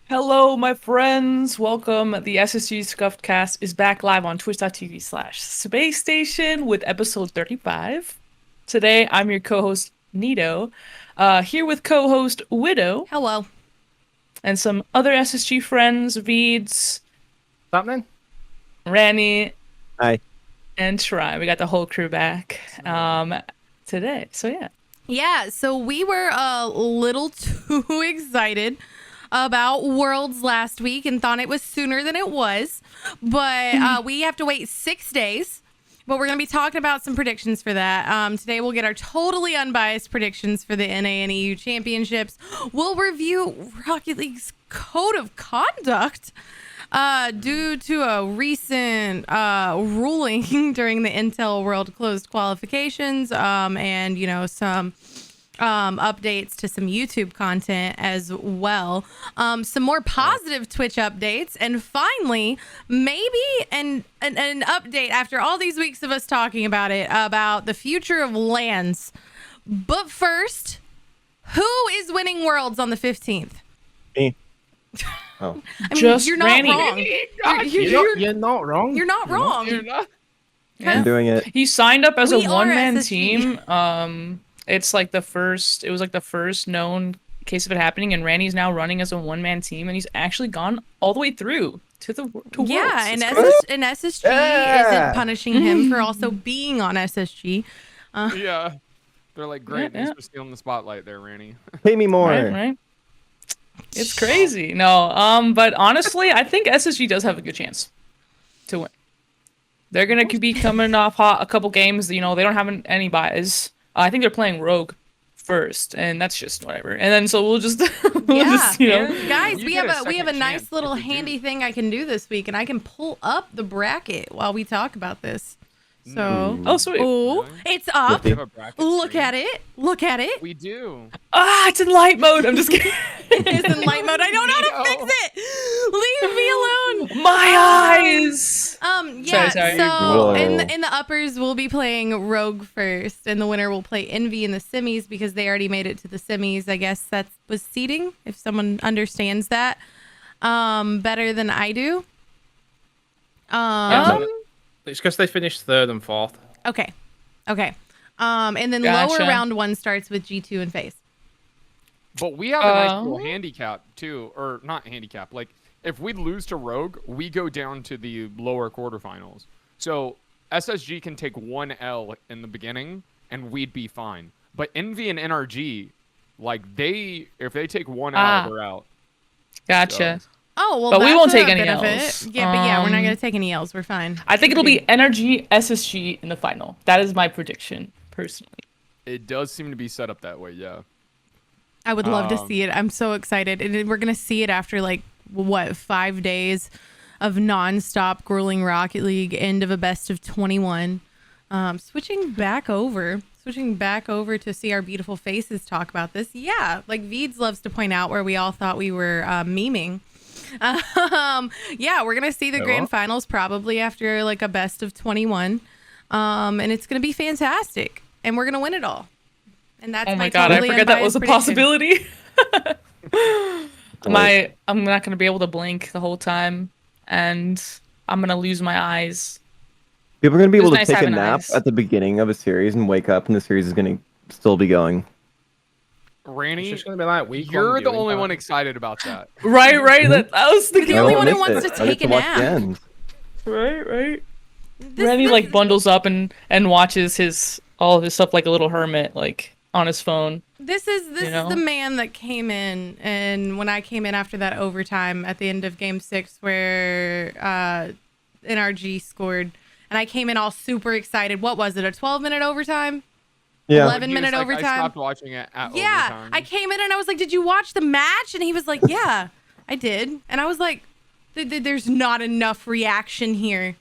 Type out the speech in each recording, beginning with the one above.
Hello, my friends. Welcome. The SSG Scuffed Cast is back live on twitch.tv/space station with episode 35. Today, I'm your co-host, Neato, here with co-host Widow Hello. and some other SSG friends, Veeds, Something? Ranny, Hi. and Try. We got the whole crew back today. So yeah. Yeah, so we were a little too excited about Worlds last week and thought it was sooner than it was. But we have to wait 6 days. But we're going to be talking about some predictions for that. Today we'll get our totally unbiased predictions for the NA and EU championships. We'll review Rocket League's code of conduct due to a recent ruling during the Intel World Closed qualifications and, some updates to some YouTube content as well. Some more positive Twitch updates. And finally, maybe an update after all these weeks of us talking about it, about the future of LANs. But first, who is winning Worlds on the 15th? Me. Oh. I mean, Just you're not Ranny. wrong. You're not wrong. You're not wrong. You're not. I'm doing it. He signed up as a We are one-man SSG. team. It was like the first known case of it happening, and Randy's now running as a one-man team, and he's actually gone all the way through to Worlds. Yeah, and, It's SSG Yeah. isn't punishing him for also being on SSG. Yeah. They're like, great. Yeah, Thanks yeah. for stealing the spotlight there, Ranny. Pay me more. right. It's crazy. No, but honestly, I think SSG does have a good chance to win. They're gonna be coming off hot a couple games. They don't have any buys. I think they're playing Rogue first, and that's just whatever. And then so we'll just, Guys, You we get have a we have a second nice chance little if we do. handy thing I can do this week, and I can pull up the bracket while we talk about this. So, Oh, sweet. oh, Really? it's up. We have a bracket Look screen. at it. Look at it. We do. It's in light mode. I'm just kidding. It's in light mode. I don't know how to fix it. Leave me alone. My eyes. Yeah. Sorry. So Whoa. in the uppers, we'll be playing Rogue first, and the winner will play Envy in the semis because they already made it to the semis. I guess that was seeding. If someone understands that better than I do. It's because they finished third and fourth. Okay. And then Gotcha. lower round one starts with G2 and FaZe. But we have a nice little handicap, too. Or not handicap. Like, if we lose to Rogue, we go down to the lower quarterfinals. So, SSG can take 1 L in the beginning, and we'd be fine. But Envy and NRG, like, if they take 1 L, they're out. Gotcha. Oh, well, But we that's won't a take any benefit. Ls. Yeah, but yeah, we're not going to take any L's. We're fine. I think it'll be NRG SSG in the final. That is my prediction, personally. It does seem to be set up that way, yeah. I would love to see it. I'm so excited. And we're going to see it after, 5 days of nonstop grueling Rocket League, end of a best of 21. Switching back over to see our beautiful faces talk about this. Yeah, like Veeds loves to point out where we all thought we were memeing. Yeah, we're going to see the grand finals probably after a best of 21. And it's going to be fantastic. And we're going to win it all. And that's Oh my god, I totally forgot that was a unbiased prediction. possibility. I'm not gonna be able to blink the whole time, and I'm gonna lose my eyes. People are going to be It was able to nice take a having nap eyes. at the beginning of a series and wake up, and the series is going to still be going. It's Ranny, just going to be like week you're the only one excited about that. Right. That was the The only I one who won't wants miss to it. I take get a to watch the nap. end. right. This- Randy this- bundles up and watches all of his stuff like a little hermit, on his phone. This is know? the man that came in, and when I came in after that overtime at the end of Game 6 where NRG scored, and I came in all super excited. What was it, a 12-minute overtime? Yeah. 11-minute I overtime? stopped watching it at Yeah, overtime. I came in and I was like, did you watch the match? And he was like, yeah, I did. And I was like, there's not enough reaction here.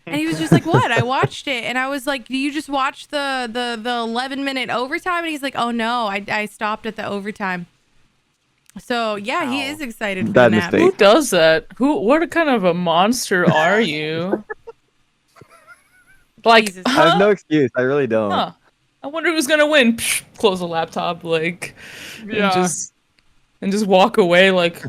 And he was just like, what? I watched it. And I was like, do you just watch the 11-minute overtime? And he's like, oh no, I stopped at the overtime. So yeah, he Ow. is excited for Bad the nap. mistake. Who does that? What kind of a monster are you? Jesus. I have no excuse. I really don't. I wonder who's gonna win. Psh, close the laptop, and Yeah. just and just walk away like,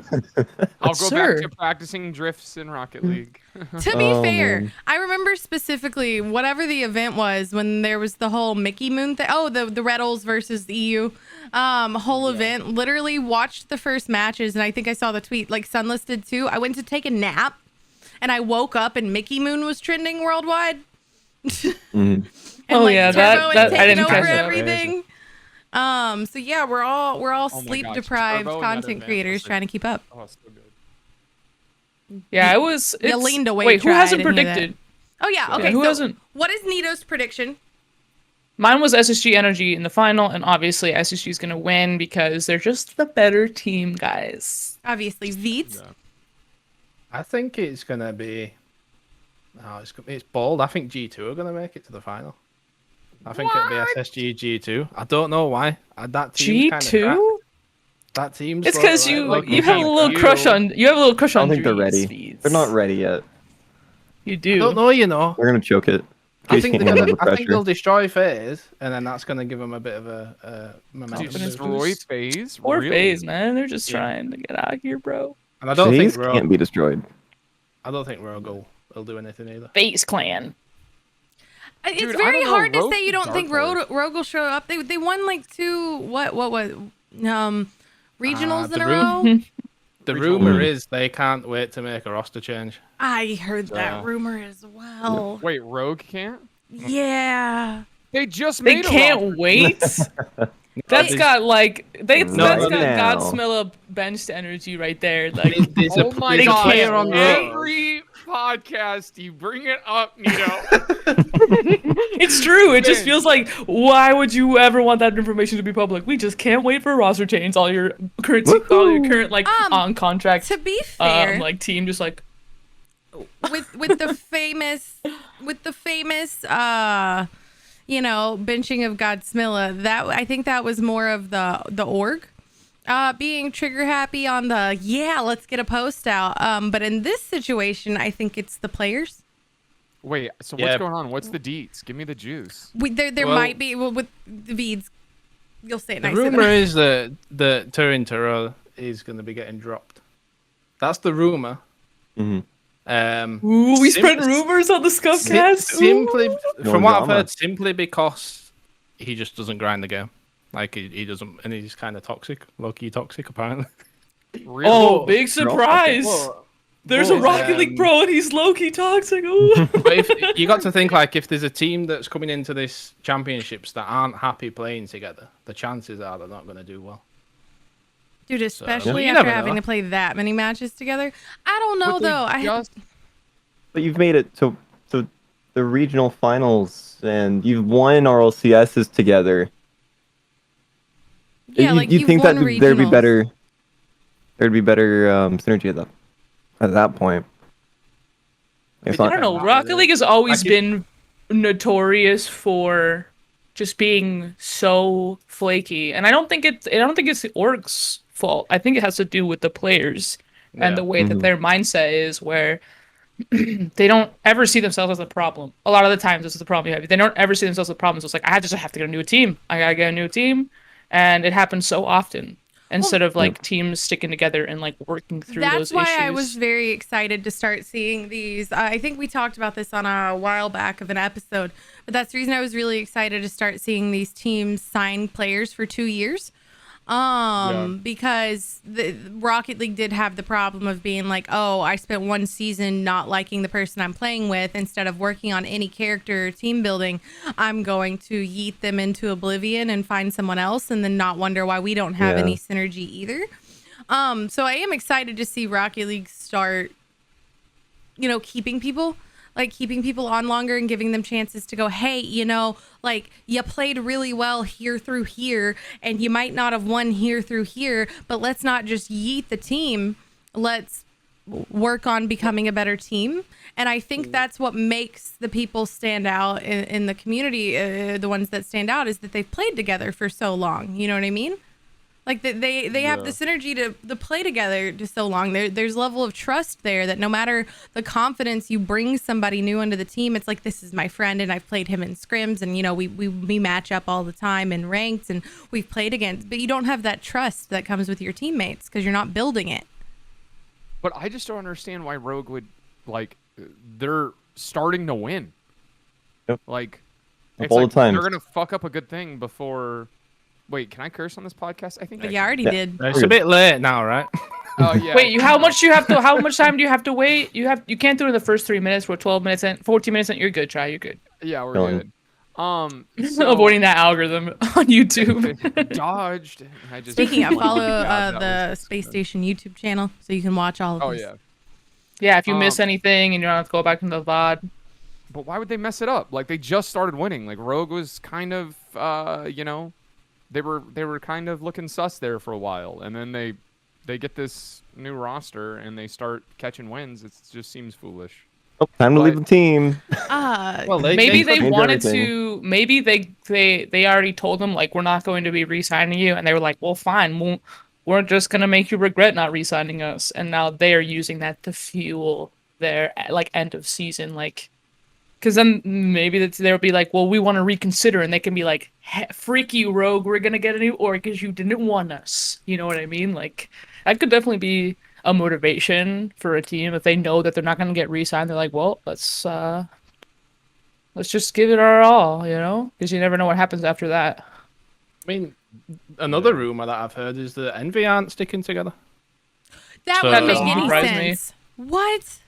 I'll go Sir. back to practicing drifts in Rocket League. To be Oh, fair, man. I remember specifically whatever the event was when there was the whole Mickey Moon thing. Oh, the Red versus the EU whole event. Literally watched the first matches, and I think I saw the tweet. Like Sunless did too. I went to take a nap, and I woke up, and Mickey Moon was trending worldwide. And Oh, yeah, Turbo that- had I taken didn't catch over that. everything. So yeah, we're all Oh my sleep gosh, deprived Turbo and that content event creators was trying to keep up. Oh, so good. yeah, it was. You it's- leaned away, Wait, who Tri, I hasn't didn't hear that. predicted? Oh yeah, okay. who so hasn't? what is Neato's prediction? Mine was SSG Energy in the final, and obviously SSG is gonna win because they're just the better team, guys. Obviously, Veeds. Yeah. I think it's gonna be. No, it's bold. I think G2 are gonna make it to the final. I think it'll be SSG G2. I don't know why. That team's kind of crap. G2? That team's. It's because you have a little you. crush on I don't think they're Drees, ready. Veeds. They're not ready yet. You I do. don't know. You know. They're gonna choke it. I Case think can't they're handle gonna, the I think they'll pressure. destroy FaZe, and then that's gonna give them a bit of a momentum. Confidence boost. Destroy boost. phase. Poor really? FaZe, man. They're just Yeah. trying to get out of here, bro. And I don't FaZe think can't be destroyed. I don't think Rogue will do anything either. FaZe Clan. It's Dude, I very don't know, hard to Rogue say you is don't think dark Rogue will show up. They won like two what was regionals in the a room- row. The Regional. rumor is they can't wait to make a roster change. I heard So- that rumor as well. Wait, Rogue can't? Yeah. They just They made a can't roster. wait. That's They- got like that's got now. Godsmilla benched energy right there. Like There's Oh my They god! can't on wait. Every podcast you bring it up, Neato. it's true. It just Man. feels like why would you ever want that information to be public? We just can't wait for a roster change. All your current like on contract To be fair, like team just like with the famous benching of Godsmilla, that I think that was more of the org being trigger happy on the let's get a post out. But in this situation, I think it's the players. Wait, so Yeah. what's going on? What's the deets? Give me the juice. There Well- might be with the Veeds. You'll say it The nicer than rumor I- is that Turin Turo is going to be getting dropped. That's the rumor. Mhm. ooh, we Sim- spread rumors on the Scuffed Cast. Simply, No from what I've drama. heard, simply because he just doesn't grind the game. Like he doesn't, and he's kind of toxic, low-key toxic apparently. Really? Oh, Whoa. big surprise! There's a Whoa, Rocket League pro and he's low-key toxic. Ooh. But if you got to think, like, if there's a team that's coming into this championships that aren't happy playing together, the chances are they're not going to do well. Dude, especially You after never having know. to play that many matches together. I don't know But they though. just- But you've made it so the regional finals and you've won RLCSs together. Yeah, you, like you you've think that won there'd be regionals. better synergy at that point. It's I not don't know. not Rocket really. League has always I could- been notorious for just being so flaky, and I don't think it's the org's fault. I think it has to do with the players and Yeah. the way that Mhm. their mindset is, where they don't ever see themselves as a problem. A lot of the times, this is the problem you have. They don't ever see themselves as a problem. So it's like I just have to get a new team. I gotta get a new team, and it happens so often. Instead of like teams sticking together and like working through That's those why issues. I was very excited to start seeing these. I think we talked about this on a while back of an episode, but that's the reason I was really excited to start seeing these teams sign players for 2 years. Because the Rocket League did have the problem of being like, oh, I spent one season not liking the person I'm playing with. Instead of working on any character or team building, I'm going to yeet them into oblivion and find someone else and then not wonder why we don't have Yeah. any synergy either. So I am excited to see Rocket League start, keeping people on longer and giving them chances to go, hey, like you played really well here through here and you might not have won here through here, but let's not just yeet the team. Let's work on becoming a better team. And I think that's what makes the people stand out in the community. The ones that stand out is that they've played together for so long. You know what I mean? Like they have the synergy to play together just so long. There's level of trust there that no matter the confidence you bring somebody new into the team, it's like, this is my friend and I've played him in scrims and, you know, we match up all the time in ranked and we've played against, but you don't have that trust that comes with your teammates because you're not building it. But I just don't understand why Rogue would, like, they're starting to win. Yep. Like, Of it's all like the time. they're going to fuck up a good thing before... Wait, can I curse on this podcast? I think I Yeah, I already Yeah. did. It's a bit late now, right? Oh, yeah. Wait, how much time do you have to wait? You can't do it in the first 3 minutes. We're 12 minutes in, 14 minutes in. You're good, Try. You're good. Yeah, we're Chilling. good. So, Avoiding that algorithm on YouTube. dodged. I just Speaking of, follow God, that the was Space good. Station YouTube channel so you can watch all of Oh, this. yeah. Yeah, if you miss anything and you don't have to go back into the VOD. But why would they mess it up? Like, they just started winning. Like, Rogue was kind of, you know, they were kind of looking sus there for a while, and then they get this new roster and they start catching wins. It just seems foolish. Oh, time to leave the team. Well, Maybe they changed wanted everything. to. Maybe they already told them, like, we're not going to be re-signing you, and they were like, well, fine, we're just gonna make you regret not re-signing us. And now they are using that to fuel their like end of season, like, because then maybe they'll be like, well, we want to reconsider, and they can be like, freak you, Rogue, we're gonna get a new org because you didn't want us. You know what I mean? Like, that could definitely be a motivation for a team if they know that they're not gonna get re-signed. They're like, well, let's just give it our all, you know, because you never know what happens after that. I mean, another rumor that I've heard is that Envy aren't sticking together. That So- wouldn't That make doesn't any surprise me. sense. What?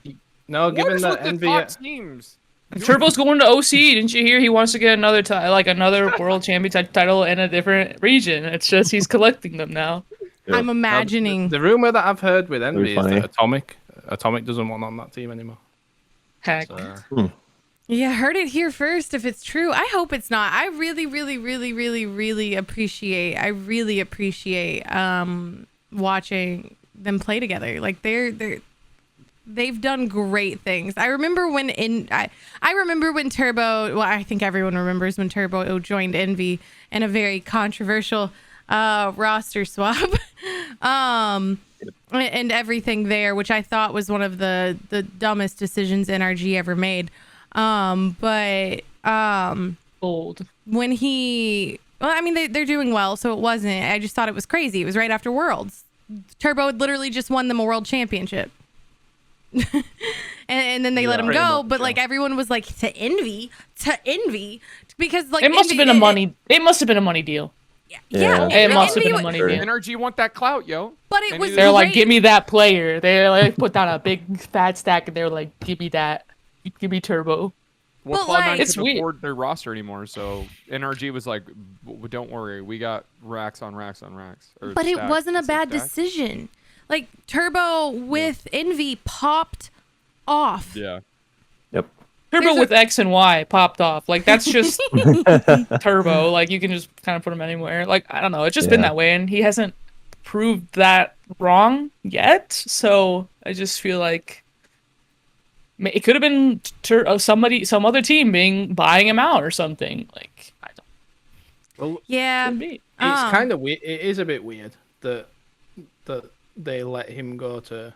No, What given is that with the Envy. top teams? Turbo's going to OC. Didn't you hear? He wants to get another world champion title in a different region. It's just he's collecting them now. Yeah. I'm imagining. The rumor that I've heard with Envy is funny. that Atomic doesn't want on that team anymore. Heck. So, Yeah, heard it here first. If it's true, I hope it's not. I really, really, really, really, really appreciate. I really appreciate watching them play together. Like they've done great things. I remember when I remember when Turbo. Well, I think everyone remembers when Turbo joined Envy in a very controversial roster swap. And everything there, which I thought was one of the dumbest decisions NRG ever made. But Old. when I mean, they're doing well, so it wasn't. I just thought it was crazy. It was right after Worlds. Turbo had literally just won them a world championship. and then they let him pretty go, much, but yeah. like everyone was like to envy, because like It must have Envy- been a money. It must have been a money deal. Yeah, Yeah. It must have Envy been a money Sure. deal. NRG want that clout, yo. But it They was need They're to- like, great. give me that player. They like put down a big fat stack, and they're like, give me that. Give me Turbo. Well, But, Cloud9 like- It's couldn't weird. afford their roster anymore, so NRG was like, don't worry, we got racks on racks on racks. Or But it stacks. wasn't a Is it bad stacks? decision. Like Turbo with Envy popped off. Yeah. Yep. Turbo There's with X and Y popped off. Like, that's just Turbo. Like, you can just kind of put him anywhere. Like, I don't know. It's just been Yeah. that way, and he hasn't proved that wrong yet. So I just feel like it could have been some other team buying him out or something. Like, I don't Well, Yeah. could be. it's Oh. kind of weird. It is a bit weird that they let him go to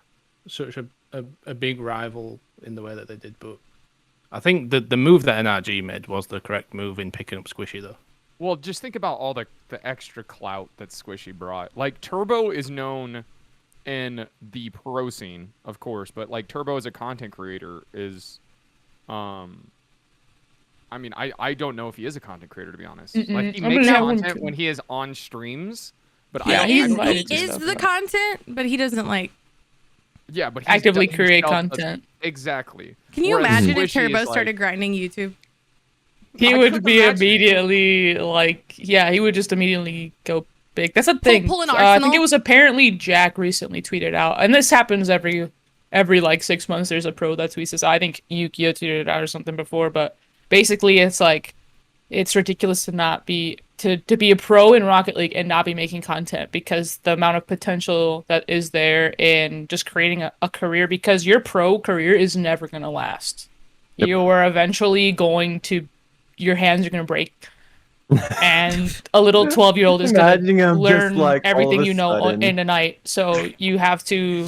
such a big rival in the way that they did. But I think the move that NRG made was the correct move in picking up Squishy, though. Well, just think about all the extra clout that Squishy brought. Like, Turbo is known in the pro scene, of course, but like Turbo as a content creator is, I mean, I don't know if he is a content creator, to be honest. Like, he I'm makes gonna have content one when he is on streams, but Yeah, I He don't is, know invited if to he is stuff, the yeah. content, but he doesn't like. yeah, but he's Actively done create himself as- content. Exactly. Can you Whereas imagine Squishy if Turbo is, like- started grinding YouTube? He I would couldn't be imagine it. immediately like, yeah, he would just immediately go big. That's the thing. pull an I think Arsenal? it was apparently Jack recently tweeted out, and this happens every like 6 months. There's a pro that tweets this. I think Yukio tweeted it out or something before, but basically it's like it's ridiculous to not be to be a pro in Rocket League and not be making content because the amount of potential that is there in just creating a career, because your pro career is never going to last. Yep. You're eventually going to, your hands are going to break and a little 12-year-old is gonna Imagining him just, learn like, all everything of a you know sudden. in a night. So you have to,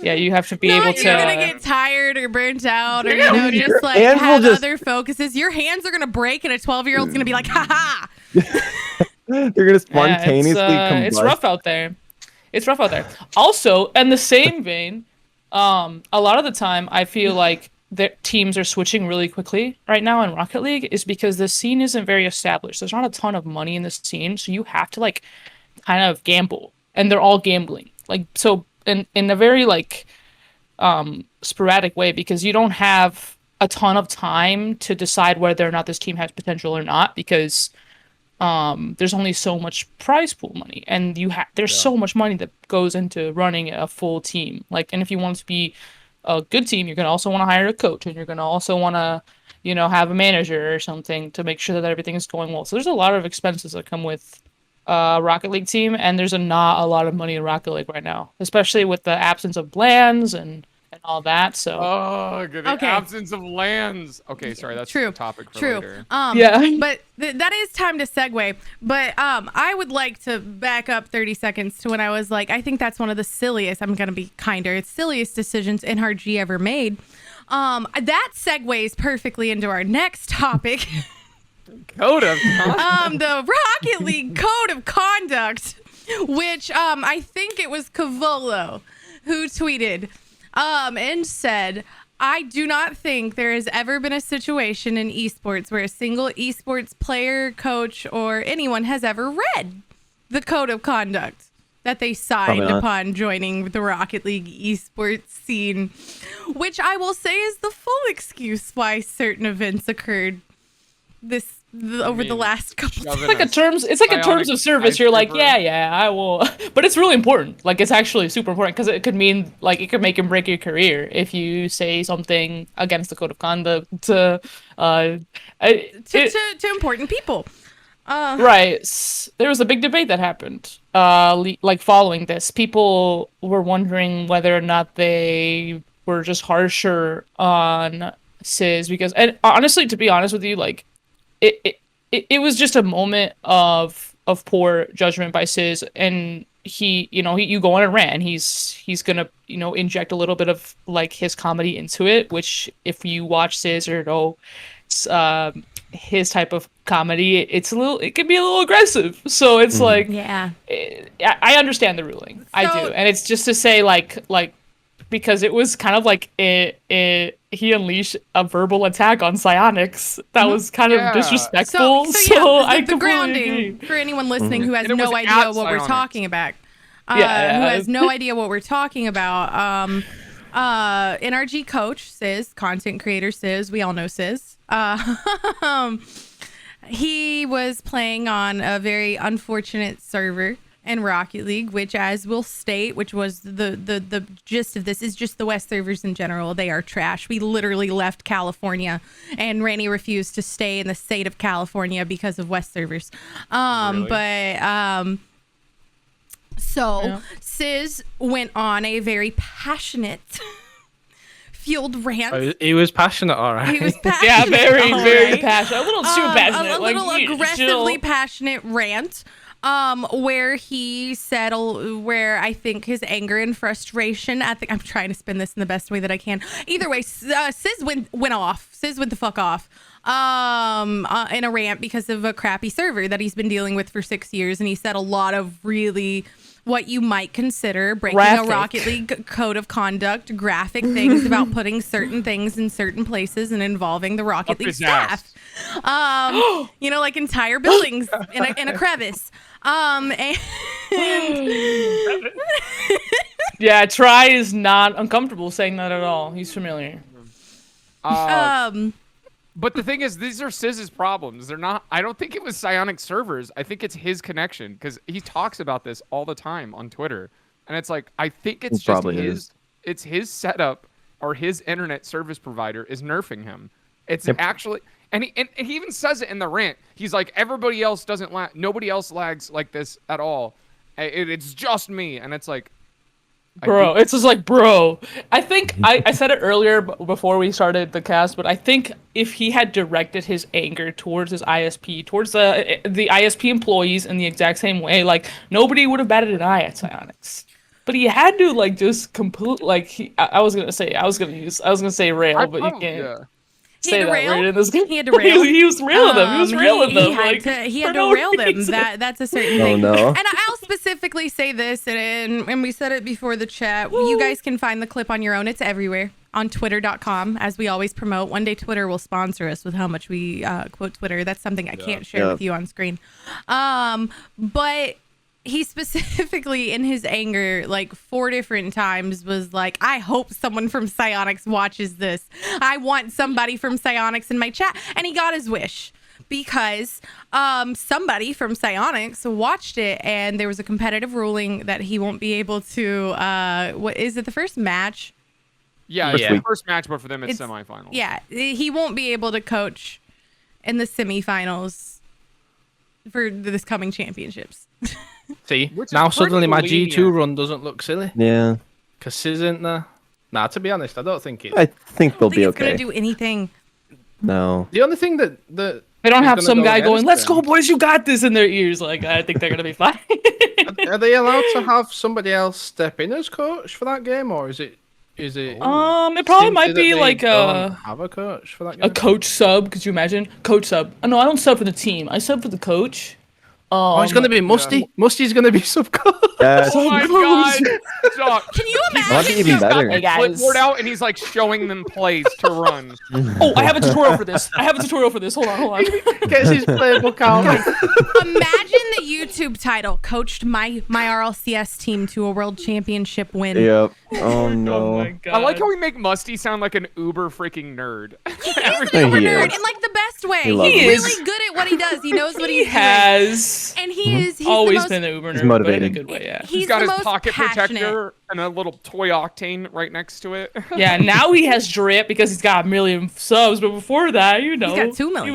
you have to be Not able to. you're gonna get tired or burnt out, or Dude, just your like hands will have just- other focuses. Your hands are gonna break, and a 12-year-old's gonna be like, "Ha ha!" They're gonna spontaneously combust. It's rough out there. It's rough out there. Also, in the same vein, a lot of the time I feel like the teams are switching really quickly right now in Rocket League is because the scene isn't very established. There's not a ton of money in the scene, so you have to like kind of gamble, and they're all gambling. Like so, in a very like sporadic way because you don't have a ton of time to decide whether or not this team has potential or not because there's only so much prize pool money and there's so much money that goes into running a full team. Like, and if you want to be a good team, you're going to also want to hire a coach and you're going to also want to, have a manager or something to make sure that everything is going well. So there's a lot of expenses that come with Rocket League team, and there's not a lot of money in Rocket League right now, especially with the absence of lands and all that. So the Okay. absence of lands. Okay, sorry, that's True. a topic for True. later. But that is time to segue. But I would like to back up 30 seconds to when I was like, I think that's one of the silliest. I'm gonna be kinder. It's silliest decisions NRG ever made. That segues perfectly into our next topic. Code of The Rocket League Code of Conduct, which I think it was Cavolo who tweeted and said, I do not think there has ever been a situation in esports where a single esports player, coach, or anyone has ever read the Code of Conduct that they signed upon joining the Rocket League esports scene, which I will say is the full excuse why certain events occurred over the last couple Shoving It's like a terms. It's like a terms of service. You're like, yeah, I will. But it's really important. Like, it's actually super important because it could mean like it could make and break your career if you say something against the code of conduct to important people. Right. There was a big debate that happened. Like following this, people were wondering whether or not they were just harsher on Sis because, and honestly, to be honest with you, like. It was just a moment of poor judgment by Sis, and you go on a rant and he's gonna inject a little bit of like his comedy into it, which if you watch Sis or know his type of comedy, it can be a little aggressive. So it's like, Yeah. I understand the ruling. I do, and it's just to say like because it was kind of like he unleashed a verbal attack on Psionics that was kind of disrespectful. The grounding agree. for anyone listening who has And it was no at idea what we're Psionics. talking about. Who Yeah. has no idea what we're talking about. NRG coach Sis, content creator Sis, we all know Sis. He was playing on a very unfortunate server in Rocket League, which, as we'll state, which was the gist of this, is just the West servers in general. They are trash. We literally left California, and Ranny refused to stay in the state of California because of West servers. Really? Sis went on a very passionate fueled rant. He was passionate, all right. He was passionate. Yeah, very, all very right. passionate. A little too passionate. A little like, aggressively passionate rant. Where he said, where I think his anger and frustration, I'm trying to spin this in the best way that I can. Either way, Sis went off. Sis went the fuck off. In a rant because of a crappy server that he's been dealing with for 6 years, and he said a lot of really what you might consider breaking a Rocket League code of conduct, graphic things about putting certain things in certain places and involving the Rocket League staff. Like entire buildings in a crevice. Yeah, Try is not uncomfortable saying that at all. He's familiar. But the thing is, these are Sis's problems. They're not. I don't think it was Psionic servers. I think it's his connection because he talks about this all the time on Twitter, and it's like I think it's just his. It's his setup or his internet service provider is nerfing him. It's actually, and he even says it in the rant. He's like, everybody else doesn't lag. Nobody else lags like this at all. It's just me, and it's like, Bro, it's just like, bro. I think I said it earlier before we started the cast, but I think if he had directed his anger towards his ISP, towards the ISP employees in the exact same way, like nobody would have batted an eye at Psyonix. But he had to like just complete like I was gonna say rail, but you can't. He had to rail. Right in this game. He had to rail. He was railing them. He was railing them. He had to rail them. That's a certain thing. no. And I'll specifically say this, and we said it before the chat. You guys can find the clip on your own. It's everywhere on Twitter.com, as we always promote. One day Twitter will sponsor us with how much we quote Twitter. That's something I can't share with you on screen. But he specifically, in his anger, like 4 different times was like, I hope someone from Psyonix watches this. I want somebody from Psyonix in my chat. And he got his wish because somebody from Psyonix watched it, and there was a competitive ruling that he won't be able to, what is it, the first match? Yeah, the first match, but for them it's semifinals. Yeah, he won't be able to coach in the semifinals for this coming championships. See, now suddenly my G2 run doesn't look silly. Yeah. Because isn't there? Nah, to be honest, I don't think it. I think they'll be It's okay. gonna do anything. No. The only thing that they don't have some guy going, "Let's go, them. boys! You got this!" in their ears. Like I think they're gonna be fine. Are they allowed to have somebody else step in as coach for that game, or is it? It probably might be like have a coach for that game. A coach sub. Could you imagine coach sub? Oh, no, I don't sub for the team. I sub for the coach. Oh, it's gonna be Musty. Yeah. Musty's gonna be sub coach. Oh my god! Stop. Can you imagine? That'd be even better. He's got the clipboard out and he's like showing them plays to run. Oh, I have a tutorial for this. Hold on. Gets his playbook out. Imagine the YouTube title: "Coached my RLCS team to a world championship win." Yep. Oh no. Oh my god. I like how we make Musty sound like an uber freaking nerd. He is an uber nerd in like the best way. He's really good at what he does. He knows what he's doing. And he's always been an uber nerd, motivated. but in a good way. Yeah. He's got his pocket passionate. protector and a little toy octane right next to it. Yeah, now he has drip because he's got 1 million subs, but before that, you know, he's got 2 million.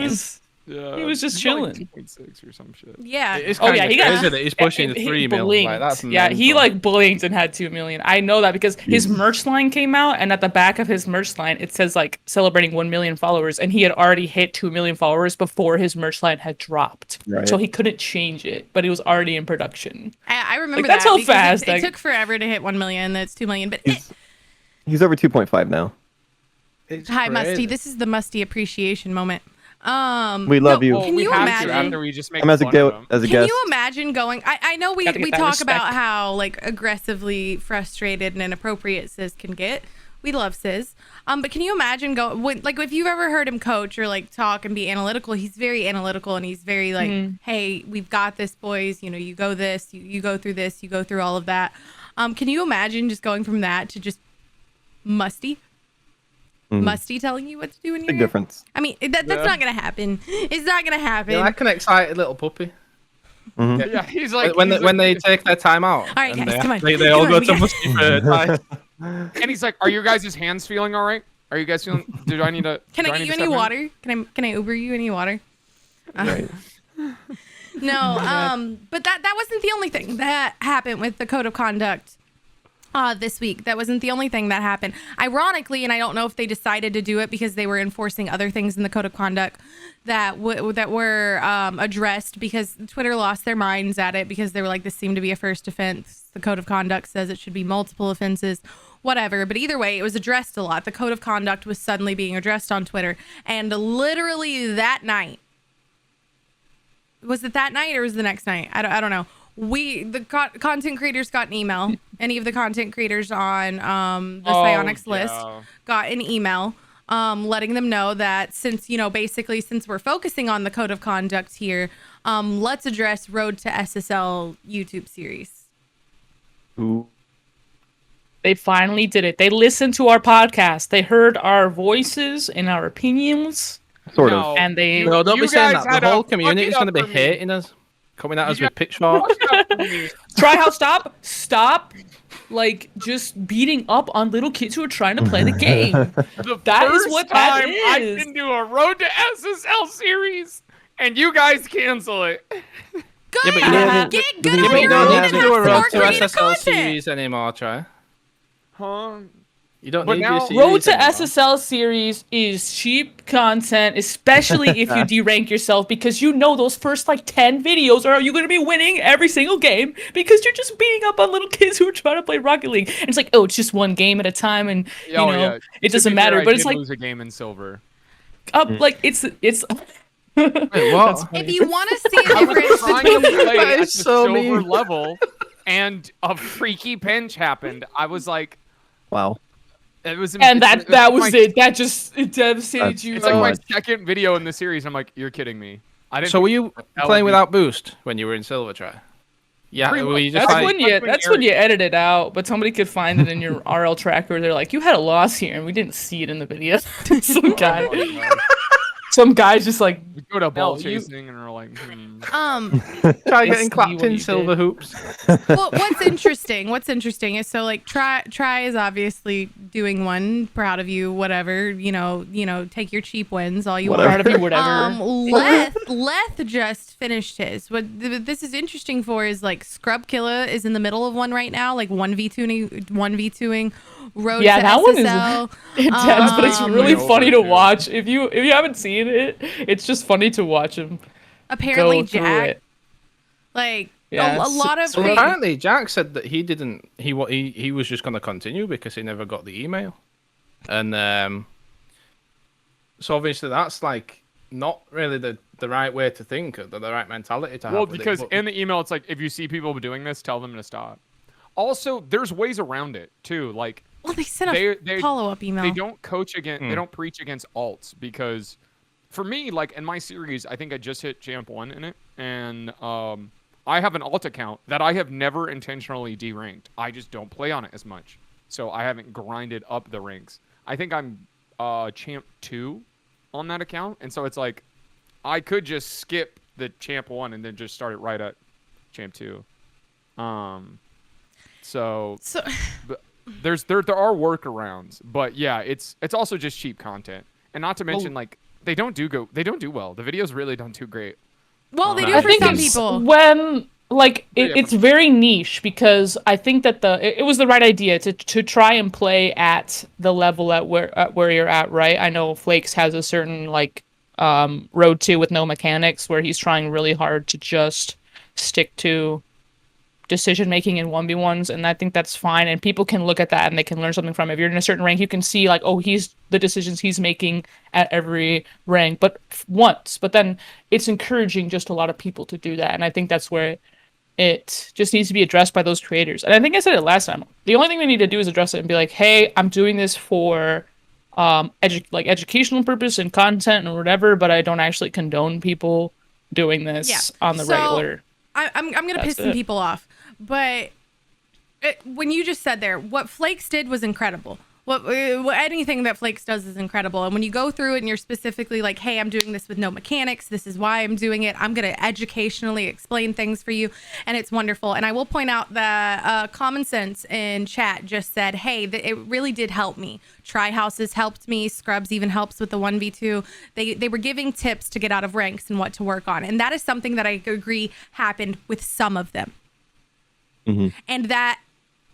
He was just chilling. Like 2.6 or some shit. Yeah. It's he got. He's pushing the 3 million. Like, that's yeah, he like blinked and had 2 million. I know that because his merch line came out, and at the back of his merch line, it says like celebrating 1 million followers, and he had already hit 2 million followers before his merch line had dropped. Right. So he couldn't change it, but it was already in production. I remember that's that how because fast it took forever to hit 1 million. That's 2 million. But He's over 2.5 now. Hi, Musty. This is the Musty appreciation moment. We love you. Can you imagine? After we just make I'm as a guest. Can you imagine going? I know we talk respect. about how like aggressively frustrated and inappropriate Sis can get. We love Sis. But can you imagine like if you've ever heard him coach or like talk and be analytical? He's very analytical and he's very like, hey, we've got this, boys. You know, you go this, you go through this, you go through all of that. Can you imagine just going from that to just Musty? Musty telling you what to do in your Big difference. I mean, that's not gonna happen. It's not gonna happen. Yeah, like an excited little puppy. Yeah, he's like when they take their time out. All right, guys, come on. They all go to Musty for a time. And he's like, "Are your guys' hands feeling all right? Are you guys feeling? Do I need to? Can I get you any water? Can I Uber you any water? Right. No, but that wasn't the only thing that happened with the code of conduct this week. That wasn't the only thing that happened. Ironically, and I don't know if they decided to do it because they were enforcing other things in the code of conduct that were addressed because Twitter lost their minds at it because they were like, this seemed to be a first offense. The code of conduct says it should be multiple offenses, whatever. But either way, it was addressed a lot. The code of conduct was suddenly being addressed on Twitter. And literally that night, was it that night or was it the next night? I don't know. The content creators got an email. Any of the content creators on the Psyonix list got an email letting them know that since we're focusing on the code of conduct here, let's address Road to SSL YouTube series. Ooh. They finally did it. They listened to our podcast. They heard our voices and our opinions. Sort of. And they... No, don't be saying that. The whole community is going to be hating us. Coming at us with pitchforks. Trihouse, stop. Like, just beating up on little kids who are trying to play the game. That is what that is. I've been to a Road to SSL series, and you guys cancel it. Good. Yeah, Get good but on you your don't own need and to have do a more Road to creative SSL content. series anymore, Try. huh? You don't But need now- your series Road to anymore. SSL series is cheap content, especially if you de-rank yourself, because you know those first like 10 videos are you going to be winning every single game because you're just beating up on little kids who are trying to play Rocket League. And it's like, oh, it's just one game at a time, and you know it To doesn't be fair, matter. I But it's did like lose a game in silver. like it's. Wait, what? That's funny. If you want to see a I was difference trying to between play That at the is so silver mean. level, and a freaky pinch happened. I was like, Wow. it was. And it's that like was my- it. That just it devastated That's- you. It's like my much. second video in the series. I'm like, you're kidding me. I didn't. So were think you that playing would be- without boost when you were in silver try? Yeah, Pretty were you much. just That's like, when you. That's when you edit it out. But somebody could find it in your RL tracker. They're like, you had a loss here, and we didn't see it in the video. Some guy. Oh my God. Some guy's just like, We go to ball you- chasing and we're like, try I getting see clapped what in you silver did. hoops? well, what's interesting is so like try is obviously doing one. Proud of you, whatever. You know, take your cheap wins, all you Whatever. proud of you, whatever. Leth just finished his. What this is interesting for is like Scrub Killa is in the middle of one right now, like 1v2ing Road Yeah, to that one is SSL. intense, but it's Um, really Over, funny to too. watch. If you haven't seen it, it's just funny to watch him apparently go through Jack, it. like Yeah, a lot of so Well, things- apparently Jack said that he didn't. He was just going to continue because he never got the email, and so obviously that's like not really the right way to think, or the right mentality to have. well, with it, because but- in the email it's like, if you see people doing this, tell them to stop. Also, there's ways around it too. Like well, they sent a they follow-up email. they don't coach against they don't preach against alts, because for me, like in my series, I think I just hit champ 1 in it, and I have an alt account that I have never intentionally deranked. I just don't play on it as much, so I haven't grinded up the ranks. I think I'm champ 2 on that account, and so it's like I could just skip the champ 1 and then just start it right at champ 2. So but there are workarounds, but yeah, it's also just cheap content, and not to mention like they don't do well. The videos really don't do great. well, they do I for think some it's people. when like Yeah, it's very niche, because I think that it was the right idea to try and play at the level at where you're at, right? I know Flakes has a certain like road to with no mechanics, where he's trying really hard to just stick to decision making in 1v1s, and I think that's fine, and people can look at that and they can learn something from it. If you're in a certain rank, you can see like, oh, the decisions he's making at every rank, but then it's encouraging just a lot of people to do that, and I think that's where it just needs to be addressed by those creators. And I think I said it last time, the only thing they need to do is address it and be like, hey, I'm doing this for educational purpose and content or whatever, but I don't actually condone people doing this on the So, regular. I'm gonna That's piss some it. people off, but when you just said there, what Flakes did was incredible. What anything that Flakes does is incredible, and when you go through it and you're specifically like, "Hey, I'm doing this with no mechanics. This is why I'm doing it. I'm gonna educationally explain things for you," and it's wonderful. And I will point out that Common Sense in chat just said, "Hey, it really did help me. Trihouse has helped me. Scrubs even helps with the 1v2. They were giving tips to get out of ranks and what to work on, and that is something that I agree happened with some of them, and that."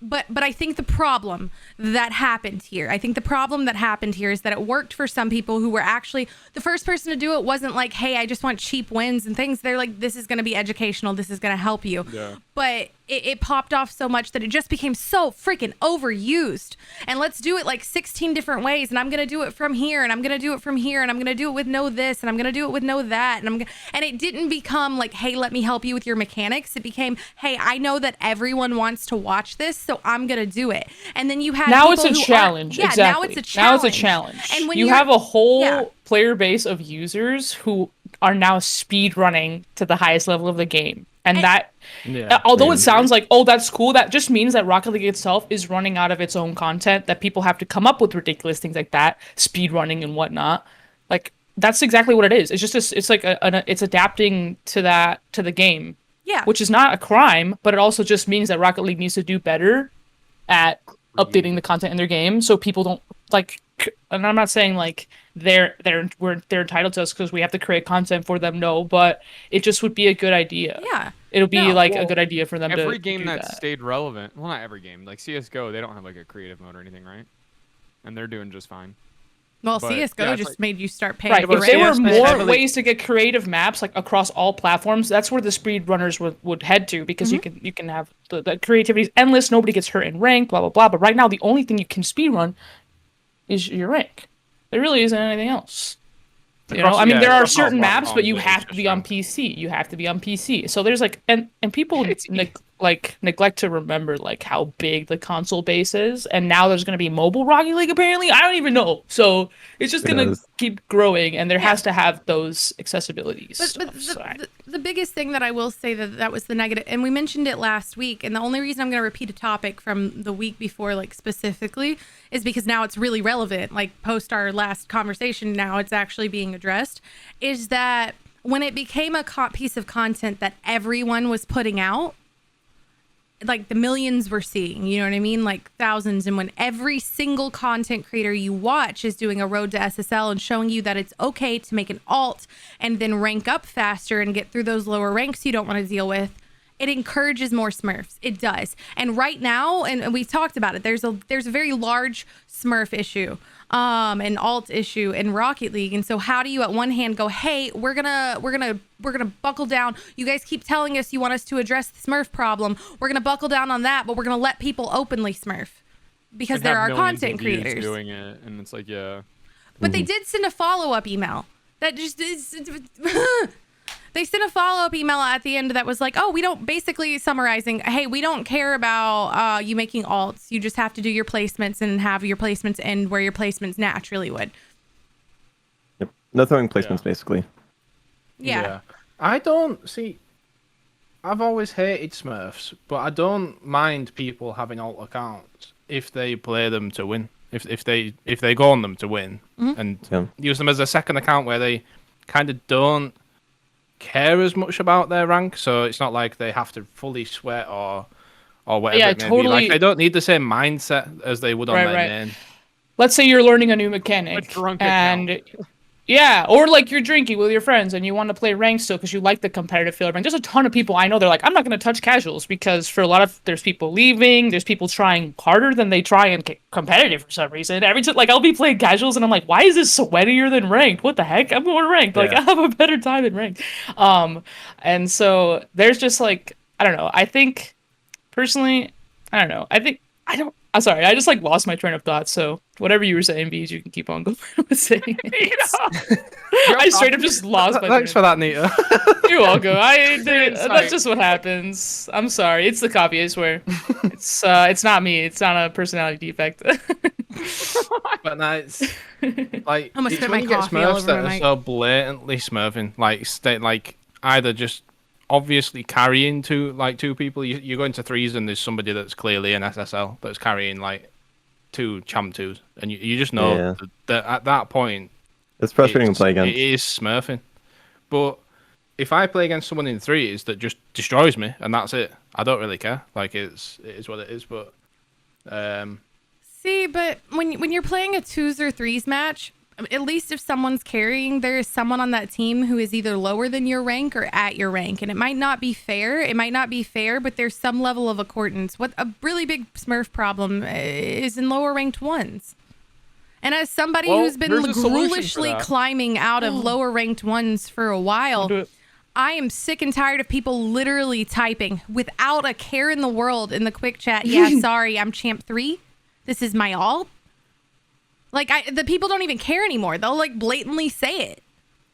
But I think the problem that happened here, is that it worked for some people who were actually, the first person to do it wasn't like, hey, I just want cheap wins and things. They're like, this is going to be educational. This is going to help you. Yeah. But it popped off so much that it just became so freaking overused. And let's do it like 16 different ways. And I'm going to do it from here. And I'm going to do it from here. And I'm going to do it with no this. And I'm going to do it with no that. And it didn't become like, hey, let me help you with your mechanics. It became, hey, I know that everyone wants to watch this, so I'm going to do it. And then you had Now it's people a who challenge. aren't- Exactly. now it's a challenge. Now it's a challenge. And when you you're- have a whole yeah. player base of users who are now speed running to the highest level of the game. And that, although it sounds like, oh, that's cool, that just means that Rocket League itself is running out of its own content, that people have to come up with ridiculous things like that, speed running and whatnot. Like, that's exactly what it is. It's just, it's like, it's adapting to the game. Yeah. Which is not a crime, but it also just means that Rocket League needs to do better at updating the content in their game, so people don't like. And I'm not saying like they're entitled to us because we have to create content for them. No, but it just would be a good idea. Yeah. it'll be Yeah, like a well, good idea for them to every game do that that. stayed relevant. Well, not every game. Like CS:GO, they don't have like a creative mode or anything, right? And they're doing just fine. Well, But, CS:GO yeah, it's just like- made you start paying Right. for If there were CS is more heavily- ways to get creative maps like across all platforms, that's where the speed runners would head to because you can have the creativity is endless. Nobody gets hurt in rank. Blah blah blah. But right now, the only thing you can speed run is your rank. There really isn't anything else. You know, Across- I mean, yeah, there are across all certain maps, but platforms, you it's have to just be on rank. PC. You have to be on PC. So there's like, and people neglect to remember like how big the console base is. And now there's gonna be mobile Rocket League. Apparently, I don't even know. So it's just Who gonna knows? keep growing, and there has to have those accessibilities. But the biggest thing that I will say that was the negative, and we mentioned it last week, and the only reason I'm going to repeat a topic from the week before, like specifically, is because now it's really relevant. Like post our last conversation, now it's actually being addressed. Is that when it became a piece of content that everyone was putting out, like the millions we're seeing, you know what I mean? Like thousands. And when every single content creator you watch is doing a road to SSL and showing you that it's okay to make an alt and then rank up faster and get through those lower ranks you don't want to deal with, it encourages more Smurfs. It does. And right now, and we've talked about it, there's a very large Smurf issue, an alt issue in Rocket League. And so how do you at one hand go, hey, we're gonna buckle down. You guys keep telling us you want us to address the Smurf problem. We're gonna buckle down on that, but we're gonna let people openly Smurf because And there have are millions content of views creators. doing it, and it's like, yeah. But they did send a follow-up email. That just is. They sent a follow-up email at the end that was like, oh, we don't, basically summarizing, hey, we don't care about you making alts. You just have to do your placements and have your placements end where your placements naturally would. Yep. No throwing placements, Yeah. basically. Yeah. I don't see. I've always hated Smurfs, but I don't mind people having alt accounts if they play them to win. If they go on them to win and Yeah. use them as a second account where they kind of don't care as much about their rank, so it's not like they have to fully sweat or whatever Yeah, it may be. totally. Like they don't need the same mindset as they would on Right, their right. main. Let's say you're learning a new mechanic, drunk and account. yeah, or like you're drinking with your friends and you want to play ranked still because you like the competitive feel. And there's a ton of people I know they're like, I'm not going to touch casuals because for a lot of there's people leaving, there's people trying harder than they try in competitive for some reason. Every time, like I'll be playing casuals and I'm like, why is this sweatier than ranked? What the heck? I'm going ranked. Like Yeah. I have a better time in ranked. And so there's just like I don't know. I think personally, I don't know. I'm sorry. I just like lost my train of thought. So whatever you were saying, Bees, you can keep on going with saying it. I straight up just lost my. Thanks for that, Neato. You're welcome. insight. That's just what happens. I'm sorry. It's the copy. I swear. It's not me. It's not a personality defect. But no, it's like I'm gonna it's spit when my you get coffee all Smurfs over that my are mic. so blatantly smurfing, like either just obviously carrying two people. You go into threes and there's somebody that's clearly an SSL that's carrying like two champ twos, and you just know Yeah. that at that point It's frustrating to play it against. is smurfing. But if I play against someone in threes that just destroys me and that's it, I don't really care. Like it is what it is. But See, but when you're playing a twos or threes match, at least if someone's carrying, there is someone on that team who is either lower than your rank or at your rank. And it might not be fair. But there's some level of accordance. What a really big Smurf problem is in lower ranked ones. And as somebody Well, who's been there's a solution for ghoulishly that. climbing out of lower ranked ones for a while, Do it. I am sick and tired of people literally typing without a care in the world in the quick chat. Yeah, sorry, I'm champ 3. This is my alt. Like the people don't even care anymore. They'll like blatantly say it.